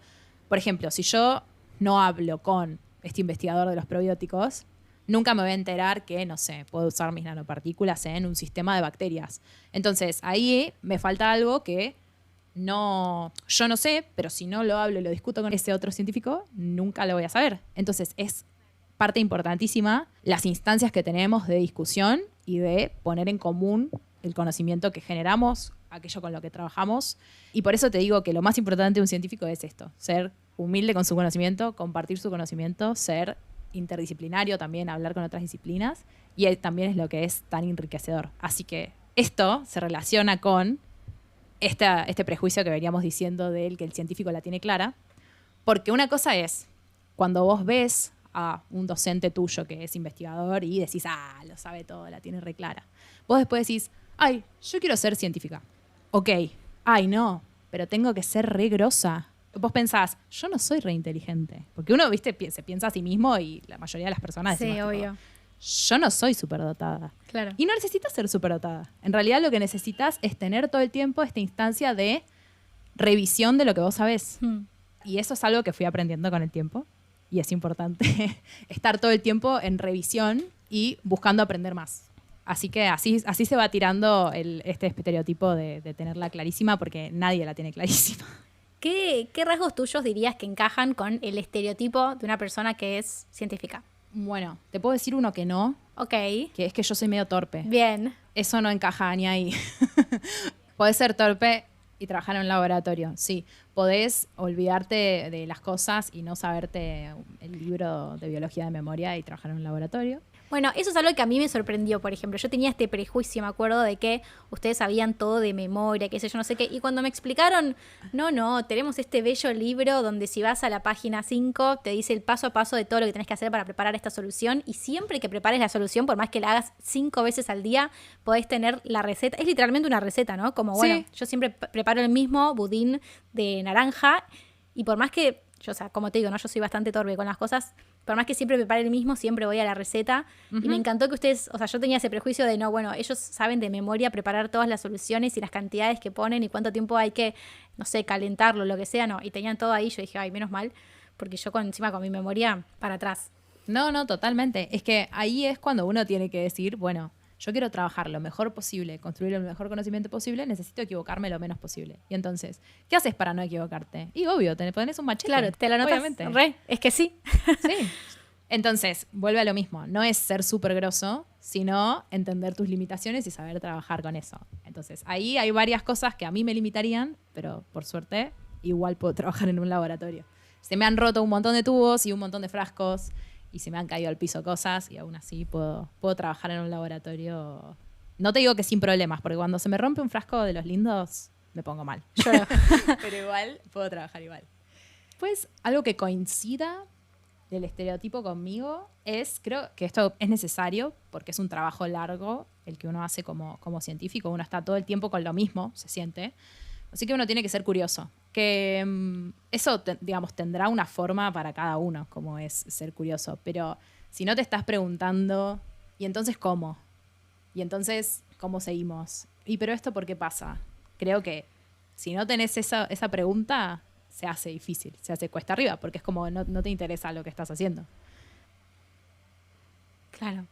Por ejemplo, si yo no hablo con este investigador de los probióticos, nunca me voy a enterar que, no sé, puedo usar mis nanopartículas en un sistema de bacterias. Entonces, ahí me falta algo que yo no sé, pero si no lo hablo y lo discuto con ese otro científico, nunca lo voy a saber. Entonces, es parte importantísima las instancias que tenemos de discusión y de poner en común el conocimiento que generamos, aquello con lo que trabajamos. Y por eso te digo que lo más importante de un científico es esto, ser humilde con su conocimiento, compartir su conocimiento, ser interdisciplinario también, hablar con otras disciplinas, y también es lo que es tan enriquecedor. Así que esto se relaciona con este prejuicio que veníamos diciendo de él, que el científico la tiene clara, porque una cosa es cuando vos ves a un docente tuyo que es investigador y decís, lo sabe todo, la tiene re clara. Vos después decís, ay, yo quiero ser científica. Ok, ay, no, pero tengo que ser re grosa. Vos pensás, yo no soy re inteligente. Porque uno, viste, se piensa a sí mismo y la mayoría de las personas decimos, sí, obvio. yo no soy superdotada. Claro. Y no necesitas ser superdotada. En realidad lo que necesitas es tener todo el tiempo esta instancia de revisión de lo que vos sabés. Y eso es algo que fui aprendiendo con el tiempo. Y es importante estar todo el tiempo en revisión y buscando aprender más. Así que así se va tirando este estereotipo de tenerla clarísima, porque nadie la tiene clarísima. ¿Qué rasgos tuyos dirías que encajan con el estereotipo de una persona que es científica? Bueno, te puedo decir uno que no, Ok. que es que yo soy medio torpe. Bien. Eso no encaja ni ahí. Podés ser torpe y trabajar en un laboratorio, sí. Podés olvidarte de las cosas y no saberte el libro de biología de memoria y trabajar en un laboratorio. Bueno, eso es algo que a mí me sorprendió, por ejemplo. Yo tenía este prejuicio, me acuerdo, de que ustedes sabían todo de memoria, qué sé yo, no sé qué. Y cuando me explicaron, no, tenemos este bello libro donde si vas a la página 5 te dice el paso a paso de todo lo que tenés que hacer para preparar esta solución. Y siempre que prepares la solución, por más que la hagas 5 veces al día, podés tener la receta. Es literalmente una receta, ¿no? Como, bueno, Sí. yo siempre preparo el mismo budín de naranja y por más que, yo, o sea, como te digo, ¿no? Yo soy bastante torpe con las cosas. Por más que siempre prepare el mismo, siempre voy a la receta. Y me encantó que ustedes, o sea, yo tenía ese prejuicio de no, bueno, ellos saben de memoria preparar todas las soluciones y las cantidades que ponen y cuánto tiempo hay que, no sé, calentarlo, lo que sea, no. Y tenían todo ahí, yo dije, ay, menos mal, porque yo encima con mi memoria para atrás. No, totalmente. Es que ahí es cuando uno tiene que decir, bueno, yo quiero trabajar lo mejor posible, construir el mejor conocimiento posible, necesito equivocarme lo menos posible. Y entonces, ¿qué haces para no equivocarte? Y obvio, te pones un machete. Claro, te la notas. Obviamente. Es que sí. Sí. Entonces, vuelve a lo mismo. No es ser súper grosso, sino entender tus limitaciones y saber trabajar con eso. Entonces, ahí hay varias cosas que a mí me limitarían, pero por suerte, igual puedo trabajar en un laboratorio. Se me han roto un montón de tubos y un montón de frascos y se me han caído al piso cosas y aún así puedo trabajar en un laboratorio. No te digo que sin problemas, porque cuando se me rompe un frasco de los lindos, me pongo mal. Lloro. Pero igual, puedo trabajar igual. Pues algo que coincida del estereotipo conmigo es, creo que esto es necesario porque es un trabajo largo el que uno hace como científico. Uno está todo el tiempo con lo mismo, se siente. Así que uno tiene que ser curioso. Que eso, digamos, tendrá una forma para cada uno, como es ser curioso. Pero si no te estás preguntando, ¿y entonces cómo? ¿Y entonces cómo seguimos? ¿Y pero esto por qué pasa? Creo que si no tenés esa pregunta, se hace difícil, se hace cuesta arriba, porque es como no te interesa lo que estás haciendo. Claro.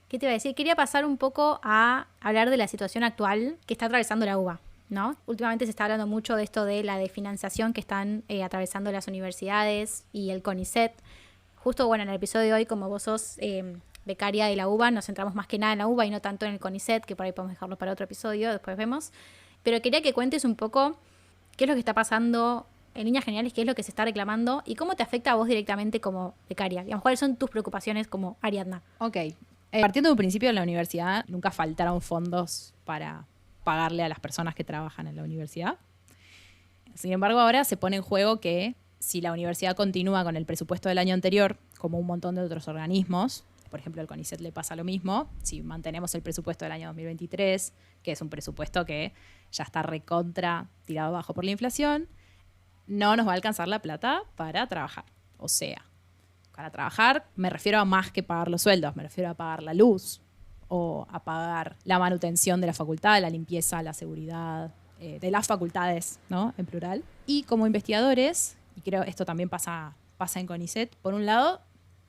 ¿Qué te iba a decir? Quería pasar un poco a hablar de la situación actual que está atravesando la UBA, ¿no? Últimamente se está hablando mucho de esto de la desfinanciación que están atravesando las universidades y el CONICET. Justo, bueno, en el episodio de hoy, como vos sos becaria de la UBA, nos centramos más que nada en la UBA y no tanto en el CONICET, que por ahí podemos dejarlo para otro episodio, después vemos. Pero quería que cuentes un poco qué es lo que está pasando en líneas generales, qué es lo que se está reclamando y cómo te afecta a vos directamente como becaria. Digamos, ¿cuáles son tus preocupaciones como Ariadna? Ok. Partiendo de un principio, en la universidad nunca faltaron fondos para pagarle a las personas que trabajan en la universidad. Sin embargo, ahora se pone en juego que si la universidad continúa con el presupuesto del año anterior, como un montón de otros organismos, por ejemplo, al CONICET le pasa lo mismo, si mantenemos el presupuesto del año 2023, que es un presupuesto que ya está recontra tirado abajo por la inflación, no nos va a alcanzar la plata para trabajar. O sea, para trabajar me refiero a más que pagar los sueldos, me refiero a pagar la luz o a pagar la manutención de la facultad, la limpieza, la seguridad de las facultades, ¿no? En plural. Y como investigadores, y creo esto también pasa en CONICET, por un lado,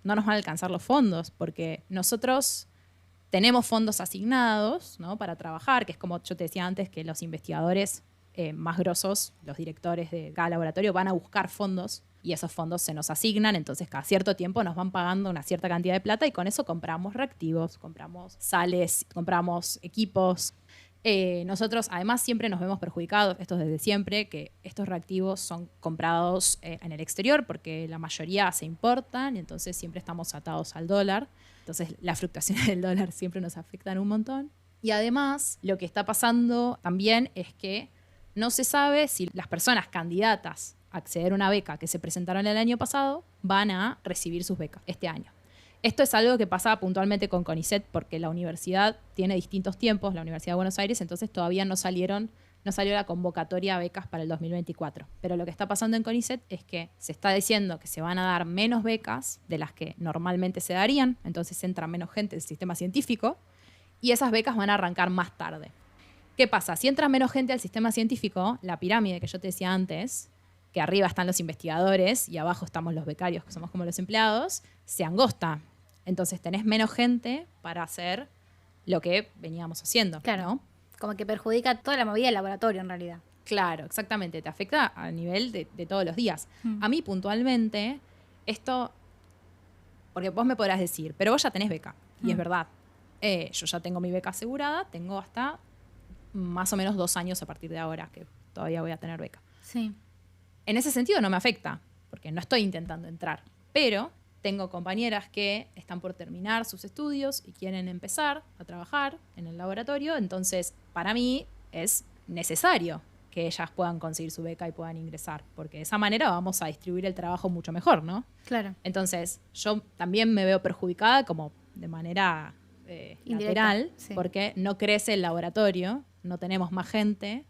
no nos van a alcanzar los fondos, porque nosotros tenemos fondos asignados, ¿no? Para trabajar, que es como yo te decía antes, que los investigadores más grosos, los directores de cada laboratorio, van a buscar fondos y esos fondos se nos asignan, entonces cada cierto tiempo nos van pagando una cierta cantidad de plata y con eso compramos reactivos, compramos sales, compramos equipos. Nosotros además siempre nos vemos perjudicados, esto desde siempre, que estos reactivos son comprados en el exterior porque la mayoría se importan y entonces siempre estamos atados al dólar. Entonces las fluctuaciones del dólar siempre nos afectan un montón. Y además lo que está pasando también es que no se sabe si las personas candidatas a acceder a una beca que se presentaron el año pasado van a recibir sus becas este año. Esto es algo que pasa puntualmente con CONICET porque la universidad tiene distintos tiempos, la Universidad de Buenos Aires, entonces todavía no salieron no salió la convocatoria a becas para el 2024. Pero lo que está pasando en CONICET es que se está diciendo que se van a dar menos becas de las que normalmente se darían, entonces entra menos gente al sistema científico, y esas becas van a arrancar más tarde. ¿Qué pasa? Si entra menos gente al sistema científico, la pirámide que yo te decía antes, que arriba están los investigadores y abajo estamos los becarios, que somos como los empleados, se angosta. Entonces tenés menos gente para hacer lo que veníamos haciendo. Claro. ¿No? Como que perjudica toda la movida del laboratorio en realidad. Claro, exactamente. Te afecta a nivel de todos los días. A mí puntualmente, esto, porque vos me podrás decir, pero vos ya tenés beca. Y es verdad. Yo ya tengo mi beca asegurada, tengo hasta más o menos 2 años a partir de ahora que todavía voy a tener beca. Sí. En ese sentido no me afecta, porque no estoy intentando entrar. Pero tengo compañeras que están por terminar sus estudios y quieren empezar a trabajar en el laboratorio. Entonces, para mí es necesario que ellas puedan conseguir su beca y puedan ingresar, porque de esa manera vamos a distribuir el trabajo mucho mejor, ¿no? Claro. Entonces, yo también me veo perjudicada como de manera lateral, sí. porque no crece el laboratorio, no tenemos más gente.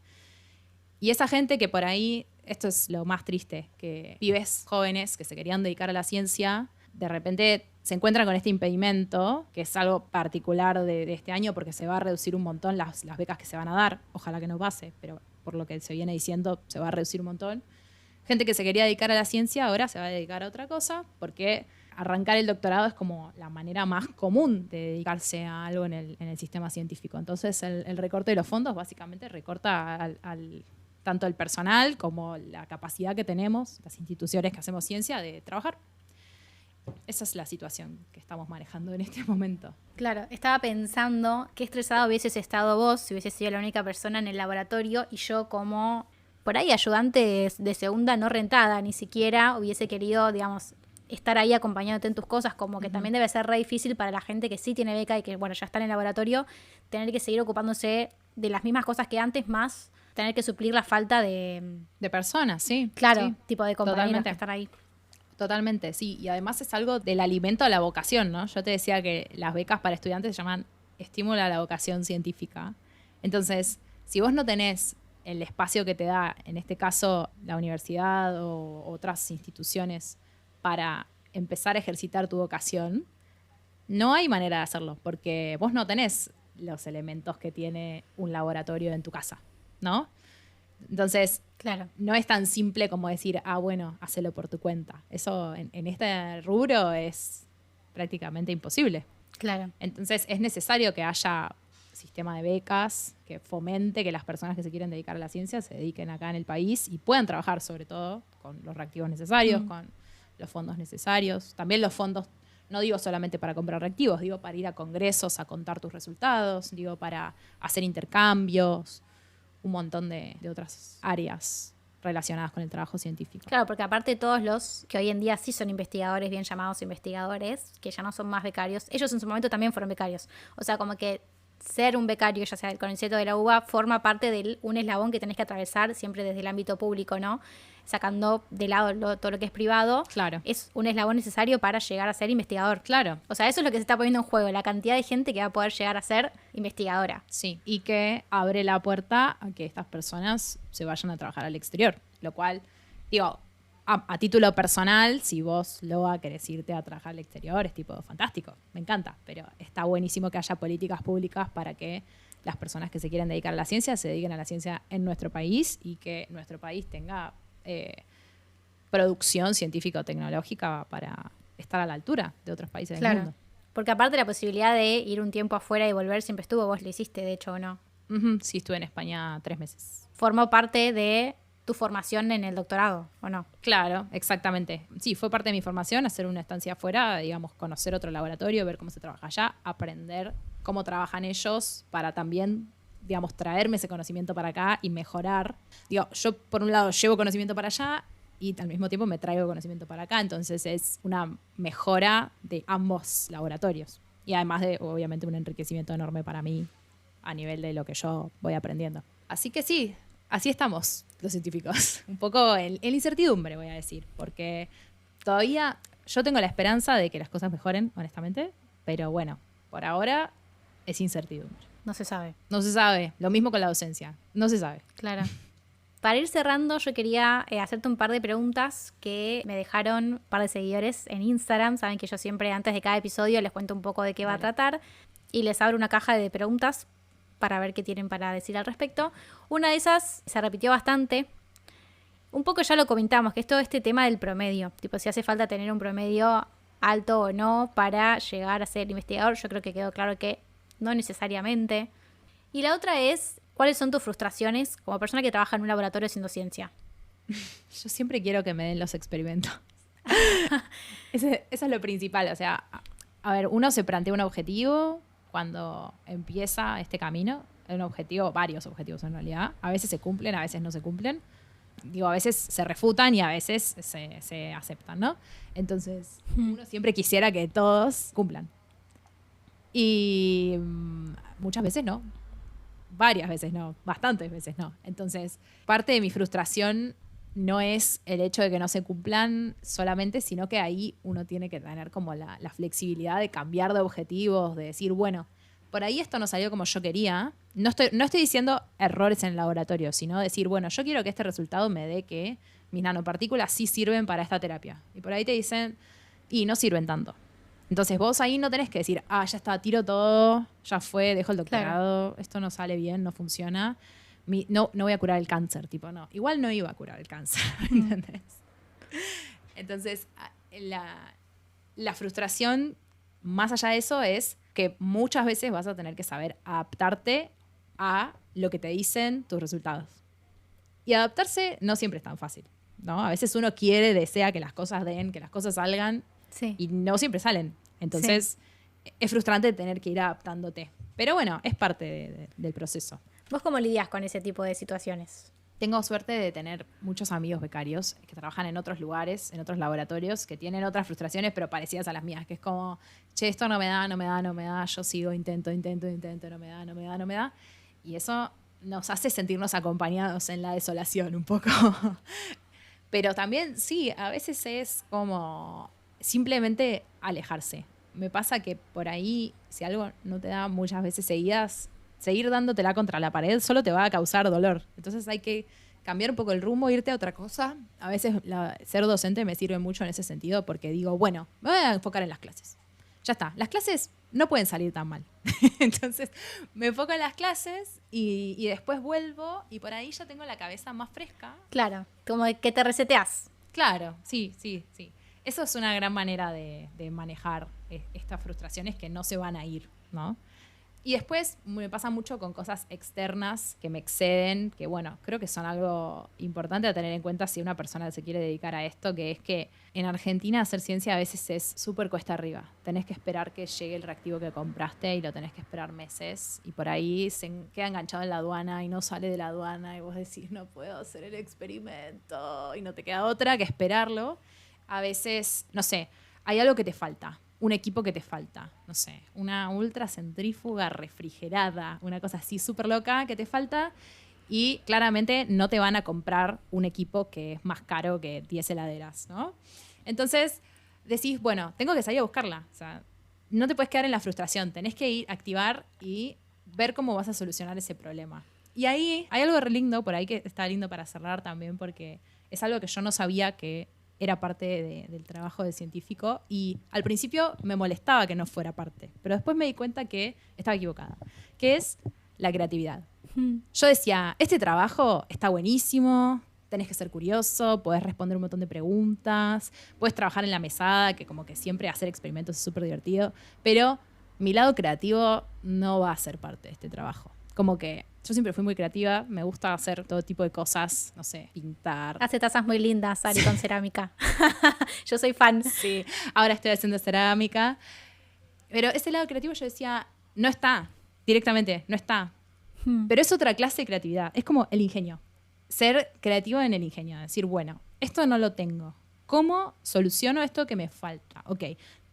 Y esa gente que por ahí, esto es lo más triste, que pibes jóvenes que se querían dedicar a la ciencia, de repente se encuentran con este impedimento, que es algo particular de este año, porque se va a reducir un montón las becas que se van a dar. Ojalá que no pase, pero por lo que se viene diciendo, se va a reducir un montón. Gente que se quería dedicar a la ciencia ahora se va a dedicar a otra cosa, porque arrancar el doctorado es como la manera más común de dedicarse a algo en el sistema científico. Entonces el recorte de los fondos básicamente recorta tanto el personal como la capacidad que tenemos, las instituciones que hacemos ciencia, de trabajar. Esa es la situación que estamos manejando en este momento. Claro, estaba pensando qué estresado hubieses estado vos si hubieses sido la única persona en el laboratorio y yo como, por ahí, ayudante de segunda no rentada, ni siquiera hubiese querido, digamos, estar ahí acompañándote en tus cosas, como que también debe ser re difícil para la gente que sí tiene beca y que, bueno, ya está en el laboratorio, tener que seguir ocupándose de las mismas cosas que antes, más tener que suplir la falta de personas, sí. Claro, sí, tipo de compañeros totalmente. que están ahí. Totalmente, sí. Y además es algo del alimento a la vocación, ¿no? Yo te decía que las becas para estudiantes se llaman estímulo a la vocación científica. Entonces, si vos no tenés el espacio que te da, en este caso, la universidad o otras instituciones, para empezar a ejercitar tu vocación, no hay manera de hacerlo, porque vos no tenés los elementos que tiene un laboratorio en tu casa, ¿no? Entonces, claro, no es tan simple como decir, bueno, hacelo por tu cuenta. Eso en este rubro es prácticamente imposible. Claro. Entonces, es necesario que haya sistema de becas que fomente que las personas que se quieren dedicar a la ciencia se dediquen acá en el país y puedan trabajar, sobre todo, con los reactivos necesarios, con los fondos necesarios. También los fondos, no digo solamente para comprar reactivos, digo para ir a congresos a contar tus resultados, digo para hacer intercambios, un montón de otras áreas relacionadas con el trabajo científico. Claro, porque aparte todos los que hoy en día sí son investigadores, bien llamados investigadores, que ya no son más becarios, ellos en su momento también fueron becarios. O sea, como que ser un becario, ya sea del CONICET o de la UBA, forma parte de un eslabón que tenés que atravesar siempre desde el ámbito público, ¿no? Sacando de lado todo lo que es privado. Claro. Es un eslabón necesario para llegar a ser investigador. Claro. O sea, eso es lo que se está poniendo en juego, la cantidad de gente que va a poder llegar a ser investigadora. Sí, y que abre la puerta a que estas personas se vayan a trabajar al exterior, lo cual, digo, a título personal, si vos, Loa, querés irte a trabajar al exterior, es tipo fantástico, me encanta, pero está buenísimo que haya políticas públicas para que las personas que se quieren dedicar a la ciencia se dediquen a la ciencia en nuestro país y que nuestro país tenga producción científico-tecnológica para estar a la altura de otros países del mundo. Porque aparte la posibilidad de ir un tiempo afuera y volver siempre estuvo, vos lo hiciste, de hecho, ¿o no? Sí, estuve en España 3 meses. Formó parte de tu formación en el doctorado, ¿o no? Claro, exactamente. Sí, fue parte de mi formación hacer una estancia afuera, digamos, conocer otro laboratorio, ver cómo se trabaja allá, aprender cómo trabajan ellos para también, digamos, traerme ese conocimiento para acá y mejorar. Digo, yo por un lado llevo conocimiento para allá y al mismo tiempo me traigo conocimiento para acá, entonces es una mejora de ambos laboratorios. Y además de, obviamente, un enriquecimiento enorme para mí a nivel de lo que yo voy aprendiendo. Así que sí, así estamos los científicos. Un poco en incertidumbre, voy a decir, porque todavía yo tengo la esperanza de que las cosas mejoren, honestamente, pero bueno, por ahora es incertidumbre. No se sabe. No se sabe. Lo mismo con la docencia. No se sabe. Claro. Para ir cerrando, yo quería hacerte un par de preguntas que me dejaron un par de seguidores en Instagram. Saben que yo siempre antes de cada episodio les cuento un poco de qué va a tratar y les abro una caja de preguntas para ver qué tienen para decir al respecto. Una de esas se repitió bastante. Un poco ya lo comentamos, que es todo este tema del promedio. Tipo, si hace falta tener un promedio alto o no para llegar a ser investigador. Yo creo que quedó claro que no necesariamente. Y la otra es, ¿cuáles son tus frustraciones como persona que trabaja en un laboratorio haciendo ciencia? Yo siempre quiero que me den los experimentos. Eso es lo principal. O sea, a ver, uno se plantea un objetivo cuando empieza este camino. Un objetivo, varios objetivos en realidad. A veces se cumplen, a veces no se cumplen. Digo, a veces se refutan y a veces se aceptan, ¿no? Entonces, uno siempre quisiera que todos cumplan. Y muchas veces no. Varias veces no. Bastantes veces no. Entonces, parte de mi frustración no es el hecho de que no se cumplan solamente, sino que ahí uno tiene que tener como la flexibilidad de cambiar de objetivos, de decir, bueno, por ahí esto no salió como yo quería. No estoy diciendo errores en el laboratorio, sino decir, bueno, yo quiero que este resultado me dé que mis nanopartículas sí sirven para esta terapia. Y por ahí te dicen, y no sirven tanto. Entonces vos ahí no tenés que decir, ya está, tiro todo, ya fue, dejo el doctorado, esto no sale bien, no funciona. No voy a curar el cáncer, tipo, no. Igual no iba a curar el cáncer, ¿entendés? Entonces, la frustración, más allá de eso, es que muchas veces vas a tener que saber adaptarte a lo que te dicen tus resultados. Y adaptarse no siempre es tan fácil, ¿no? A veces uno desea que las cosas den, que las cosas salgan, y no siempre salen. Entonces, es frustrante tener que ir adaptándote. Pero bueno, es parte del proceso. ¿Vos cómo lidias con ese tipo de situaciones? Tengo suerte de tener muchos amigos becarios que trabajan en otros lugares, en otros laboratorios, que tienen otras frustraciones, pero parecidas a las mías, que es como, che, esto no me da, yo sigo, intento, no me da. Y eso nos hace sentirnos acompañados en la desolación un poco. Pero también, sí, a veces es como simplemente alejarse. Me pasa que por ahí, si algo no te da muchas veces seguidas, seguir dándotela contra la pared solo te va a causar dolor. Entonces hay que cambiar un poco el rumbo, irte a otra cosa. A veces ser docente me sirve mucho en ese sentido porque digo, bueno, me voy a enfocar en las clases. Ya está, las clases no pueden salir tan mal. Entonces me enfoco en las clases y después vuelvo y por ahí ya tengo la cabeza más fresca. Claro, como que te reseteás. Claro, sí. Eso es una gran manera de manejar estas frustraciones que no se van a ir, ¿no? Y después me pasa mucho con cosas externas que me exceden, que bueno, creo que son algo importante a tener en cuenta si una persona se quiere dedicar a esto, que es que en Argentina hacer ciencia a veces es súper cuesta arriba. Tenés que esperar que llegue el reactivo que compraste y lo tenés que esperar meses. Y por ahí se queda enganchado en la aduana y no sale de la aduana y vos decís, no puedo hacer el experimento. Y no te queda otra que esperarlo. A veces, no sé, hay algo que te falta. Un equipo que te falta, no sé, una ultracentrífuga refrigerada, una cosa así súper loca que te falta y claramente no te van a comprar un equipo que es más caro que 10 heladeras, ¿no? Entonces decís, bueno, tengo que salir a buscarla. O sea, no te puedes quedar en la frustración, tenés que ir a activar y ver cómo vas a solucionar ese problema. Y ahí hay algo re lindo, por ahí que está lindo para cerrar también, porque es algo que yo no sabía que era parte del trabajo de científico y al principio me molestaba que no fuera parte, pero después me di cuenta que estaba equivocada, que es la creatividad. Yo decía, este trabajo está buenísimo, tenés que ser curioso, podés responder un montón de preguntas, podés trabajar en la mesada, que como que siempre hacer experimentos es súper divertido, pero mi lado creativo no va a ser parte de este trabajo. Como que yo siempre fui muy creativa, me gusta hacer todo tipo de cosas, no sé, pintar. Hace tazas muy lindas, Ari, con cerámica. Yo soy fan. Sí, ahora estoy haciendo cerámica. Pero ese lado creativo yo decía, no está, directamente, no está. Pero es otra clase de creatividad, es como el ingenio. Ser creativo en el ingenio, decir, bueno, esto no lo tengo. ¿Cómo soluciono esto que me falta? Ok,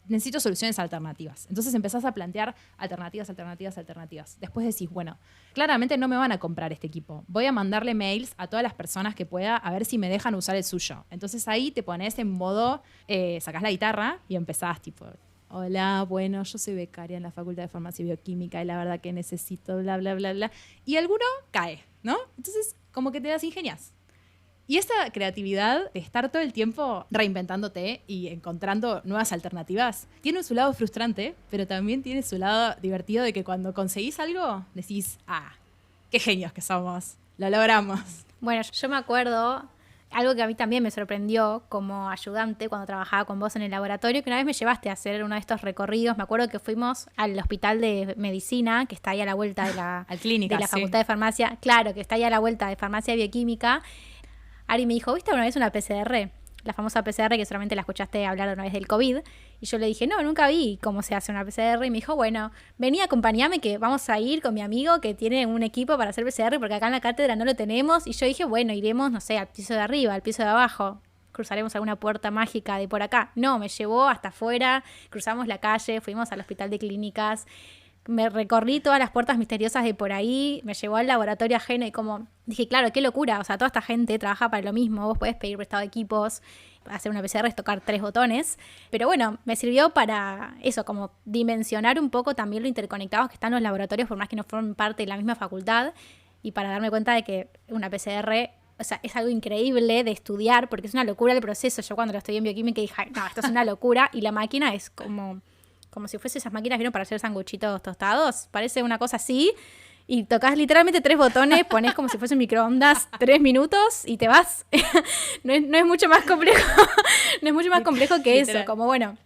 necesito soluciones alternativas. Entonces empezás a plantear alternativas. Después decís, bueno, claramente no me van a comprar este equipo. Voy a mandarle mails a todas las personas que pueda a ver si me dejan usar el suyo. Entonces ahí te pones en modo, sacás la guitarra y empezás tipo, hola, bueno, yo soy becaria en la Facultad de Farmacia y Bioquímica y la verdad que necesito bla, bla, bla, bla. Y alguno cae, ¿no? Entonces, como que te las ingenias. Y esa creatividad de estar todo el tiempo reinventándote y encontrando nuevas alternativas tiene su lado frustrante, pero también tiene su lado divertido de que cuando conseguís algo decís, qué genios que somos, lo logramos. Bueno, yo me acuerdo algo que a mí también me sorprendió como ayudante cuando trabajaba con vos en el laboratorio, que una vez me llevaste a hacer uno de estos recorridos. Me acuerdo que fuimos al hospital de medicina, que está ahí a la vuelta de la, Al clínica, de la sí. Facultad de Farmacia. Claro, que está ahí a la vuelta de Farmacia y Bioquímica. Ari me dijo, ¿viste una vez una PCR? La famosa PCR que solamente la escuchaste hablar una vez del COVID. Y yo le dije, no, nunca vi cómo se hace una PCR. Y me dijo, bueno, vení, acompañame que vamos a ir con mi amigo que tiene un equipo para hacer PCR porque acá en la cátedra no lo tenemos. Y yo dije, bueno, iremos, no sé, al piso de arriba, al piso de abajo. Cruzaremos alguna puerta mágica de por acá. No, me llevó hasta afuera, cruzamos la calle, fuimos al hospital de clínicas. Me recorrí todas las puertas misteriosas de por ahí, me llevó al laboratorio ajeno y como dije, claro, qué locura, o sea, toda esta gente trabaja para lo mismo, vos podés pedir prestado equipos, hacer una PCR es tocar 3 botones, pero bueno, me sirvió para eso, como dimensionar un poco también lo interconectados que están los laboratorios, por más que no formen parte de la misma facultad, y para darme cuenta de que una PCR, o sea, es algo increíble de estudiar, porque es una locura el proceso. Yo cuando lo estudié en bioquímica dije, no, esto es una locura, y la máquina es como si fuese esas máquinas, ¿vieron? Para hacer sanguchitos tostados. Parece una cosa así. Y tocas literalmente 3 botones, pones como si fuese un microondas 3 minutos y te vas. No es mucho más complejo. No es mucho más complejo que eso. Como bueno,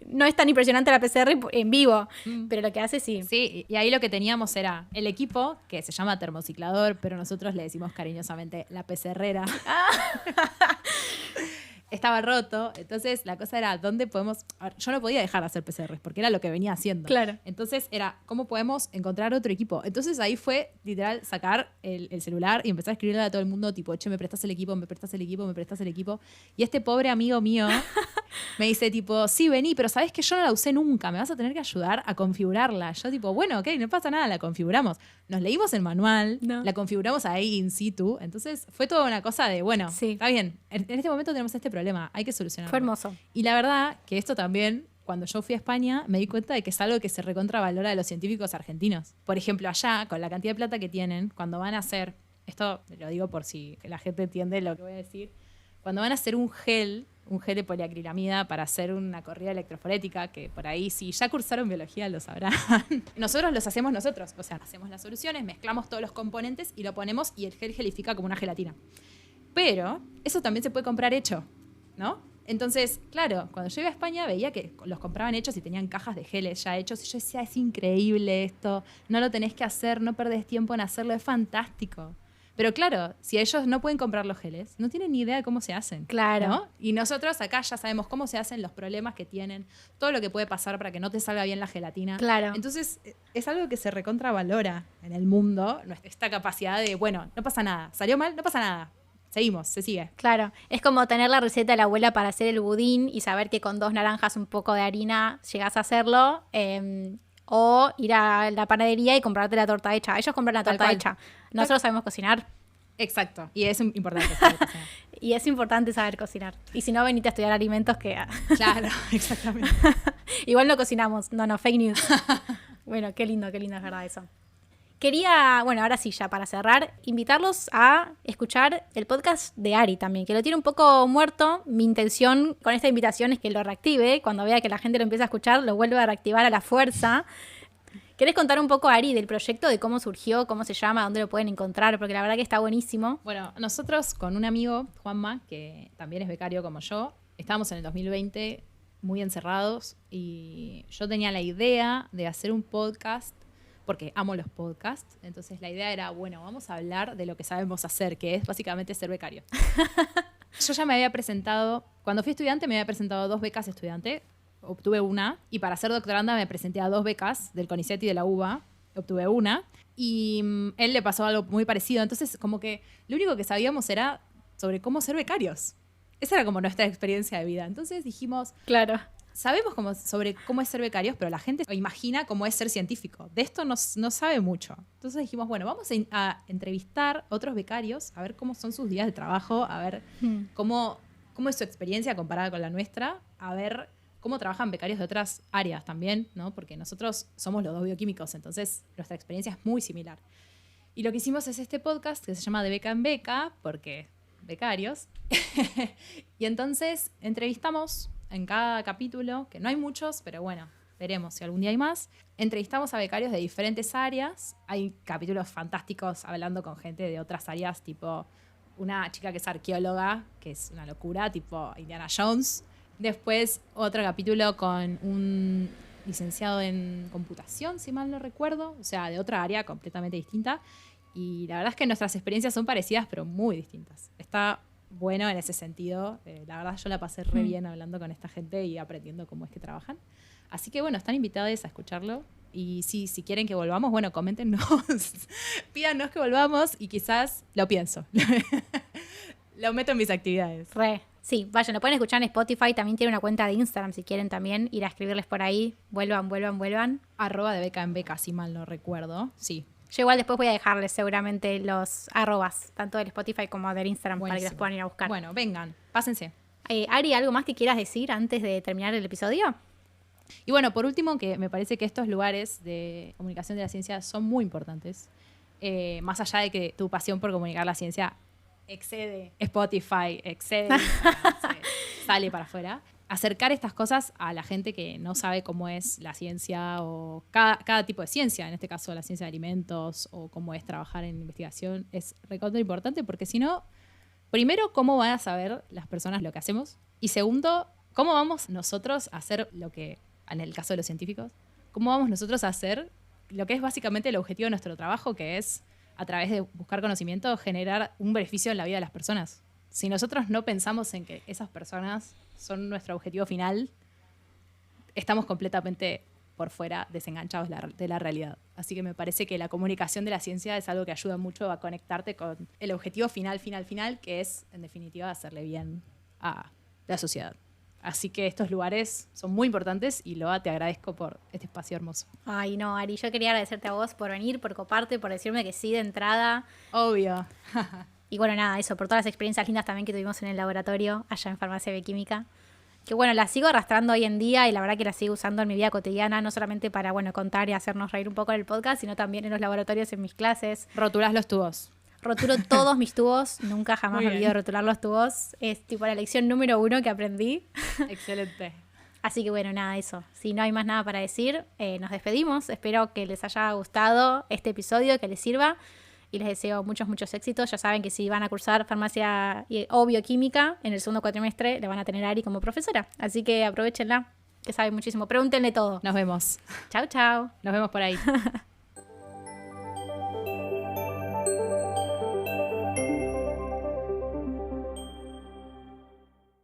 no es tan impresionante la PCR en vivo, pero lo que hace sí. Sí, y ahí lo que teníamos era el equipo, que se llama termociclador, pero nosotros le decimos cariñosamente la PCRera. Estaba roto, entonces la cosa era, ¿dónde podemos...? A ver, yo no podía dejar de hacer PCRs, porque era lo que venía haciendo. Claro. Entonces era, ¿cómo podemos encontrar otro equipo? Entonces ahí fue, literal, sacar el celular y empezar a escribirle a todo el mundo, tipo, che, me prestas el equipo, me prestas el equipo, me prestas el equipo. Y este pobre amigo mío me dice, tipo, sí, vení, pero sabes que yo no la usé nunca, me vas a tener que ayudar a configurarla. Yo, tipo, bueno, ok, no pasa nada, la configuramos. Nos leímos el manual, la configuramos ahí in situ. Entonces fue toda una cosa de, bueno, sí, está bien, en este momento tenemos este problema, hay que solucionarlo. Fue hermoso. Y la verdad que esto también, cuando yo fui a España, me di cuenta de que es algo que se recontravalora de los científicos argentinos. Por ejemplo, allá, con la cantidad de plata que tienen, cuando van a hacer, esto lo digo por si la gente entiende lo que voy a decir, cuando van a hacer un gel de poliacrilamida para hacer una corrida electroforética, que por ahí, si ya cursaron biología, lo sabrán. Nosotros los hacemos nosotros, o sea, hacemos las soluciones, mezclamos todos los componentes y lo ponemos y el gel gelifica como una gelatina. Pero eso también se puede comprar hecho, ¿no? Entonces, claro, cuando yo iba a España veía que los compraban hechos y tenían cajas de geles ya hechos y yo decía, es increíble esto, no lo tenés que hacer, no perdés tiempo en hacerlo, es fantástico. Pero claro, si ellos no pueden comprar los geles, no tienen ni idea de cómo se hacen. Claro. ¿No? Y nosotros acá ya sabemos cómo se hacen, los problemas que tienen, todo lo que puede pasar para que no te salga bien la gelatina. Claro. Entonces, es algo que se recontravalora en el mundo, esta capacidad de, bueno, no pasa nada, salió mal, no pasa nada. Seguimos, se sigue. Claro, es como tener la receta de la abuela para hacer el budín y saber que con 2 naranjas, un poco de harina, llegás a hacerlo. O ir a la panadería y comprarte la torta hecha. Ellos compran la torta hecha. Nosotros sabemos cocinar. Exacto. Y es importante saber cocinar. Y es importante saber cocinar. Y si no, venite a estudiar alimentos que... Claro, exactamente. Igual no cocinamos. No, fake news. Bueno, qué lindo, es verdad eso. Quería, bueno, ahora sí, ya para cerrar, invitarlos a escuchar el podcast de Ari también, que lo tiene un poco muerto. Mi intención con esta invitación es que lo reactive. Cuando vea que la gente lo empieza a escuchar, lo vuelve a reactivar a la fuerza. ¿Querés contar un poco, Ari, del proyecto, de cómo surgió, cómo se llama, dónde lo pueden encontrar? Porque la verdad que está buenísimo. Bueno, nosotros con un amigo, Juanma, que también es becario como yo, estábamos en el 2020 muy encerrados y yo tenía la idea de hacer un podcast porque amo los podcasts. Entonces la idea era, bueno, vamos a hablar de lo que sabemos hacer, que es básicamente ser becario. Yo ya me había presentado, cuando fui estudiante me había presentado 2 becas estudiante, obtuve una, y para ser doctoranda me presenté a 2 becas del CONICET y de la UBA, obtuve una, y él le pasó algo muy parecido. Entonces como que lo único que sabíamos era sobre cómo ser becarios. Esa era como nuestra experiencia de vida. Entonces dijimos, claro, sabemos sobre cómo es ser becarios, pero la gente imagina cómo es ser científico. De esto no sabe mucho. Entonces dijimos, bueno, vamos a entrevistar otros becarios, a ver cómo son sus días de trabajo, a ver cómo es su experiencia comparada con la nuestra, a ver cómo trabajan becarios de otras áreas también, ¿no? Porque nosotros somos los dos bioquímicos, entonces nuestra experiencia es muy similar. Y lo que hicimos es este podcast que se llama De Beca en Beca, porque becarios. Y entonces entrevistamos en cada capítulo, que no hay muchos, pero bueno, veremos si algún día hay más. Entrevistamos a becarios de diferentes áreas. Hay capítulos fantásticos hablando con gente de otras áreas, tipo una chica que es arqueóloga, que es una locura, tipo Indiana Jones. Después otro capítulo con un licenciado en computación, si mal no recuerdo, o sea, de otra área completamente distinta. Y la verdad es que nuestras experiencias son parecidas, pero muy distintas. Está bueno en ese sentido. La verdad yo la pasé re bien hablando con esta gente y aprendiendo cómo es que trabajan. Así que bueno, están invitados a escucharlo. Y si quieren que volvamos, bueno, coméntenos, pídanos que volvamos y quizás lo pienso. Lo meto en mis actividades. Sí, vayan, lo pueden escuchar en Spotify. También tiene una cuenta de Instagram si quieren también ir a escribirles por ahí. Vuelvan. @de beca en beca, si mal no recuerdo. Sí. Yo igual después voy a dejarles seguramente los arrobas, tanto del Spotify como del Instagram, Buenísimo. para que los puedan ir a buscar. Bueno, vengan, pásense. Ari, ¿algo más que quieras decir antes de terminar el episodio? Y bueno, por último, que me parece que estos lugares de comunicación de la ciencia son muy importantes. Más allá de que tu pasión por comunicar la ciencia excede Spotify, sale para afuera. Acercar estas cosas a la gente que no sabe cómo es la ciencia o cada tipo de ciencia, en este caso la ciencia de alimentos o cómo es trabajar en investigación, es recontra importante porque si no, primero, ¿cómo van a saber las personas lo que hacemos? Y segundo, ¿cómo vamos nosotros a hacer lo que, en el caso de los científicos, cómo vamos nosotros a hacer lo que es básicamente el objetivo de nuestro trabajo, que es, a través de buscar conocimiento, generar un beneficio en la vida de las personas? Si nosotros no pensamos en que esas personas son nuestro objetivo final, estamos completamente por fuera, desenganchados de la realidad. Así que me parece que la comunicación de la ciencia es algo que ayuda mucho a conectarte con el objetivo final, que es, en definitiva, hacerle bien a la sociedad. Así que estos lugares son muy importantes y Loa, te agradezco por este espacio hermoso. Ay, no, Ari, yo quería agradecerte a vos por venir, por coparte, por decirme que sí de entrada. Obvio. Y bueno, nada, eso, por todas las experiencias lindas también que tuvimos en el laboratorio, allá en Farmacia Bioquímica. Que bueno, las sigo arrastrando hoy en día y la verdad que las sigo usando en mi vida cotidiana, no solamente para, bueno, contar y hacernos reír un poco en el podcast, sino también en los laboratorios, en mis clases. Roturás los tubos. Roturo todos mis tubos, nunca jamás me olvido rotular los tubos. Es tipo la lección número 1 que aprendí. Excelente. Así que bueno, nada, eso. Si no hay más nada para decir, nos despedimos. Espero que les haya gustado este episodio, que les sirva. Y les deseo muchos éxitos. Ya saben que si van a cursar farmacia o bioquímica, en el segundo cuatrimestre le van a tener a Ari como profesora. Así que aprovechenla, que sabe muchísimo. Pregúntenle todo. Nos vemos. Chau. Nos vemos por ahí.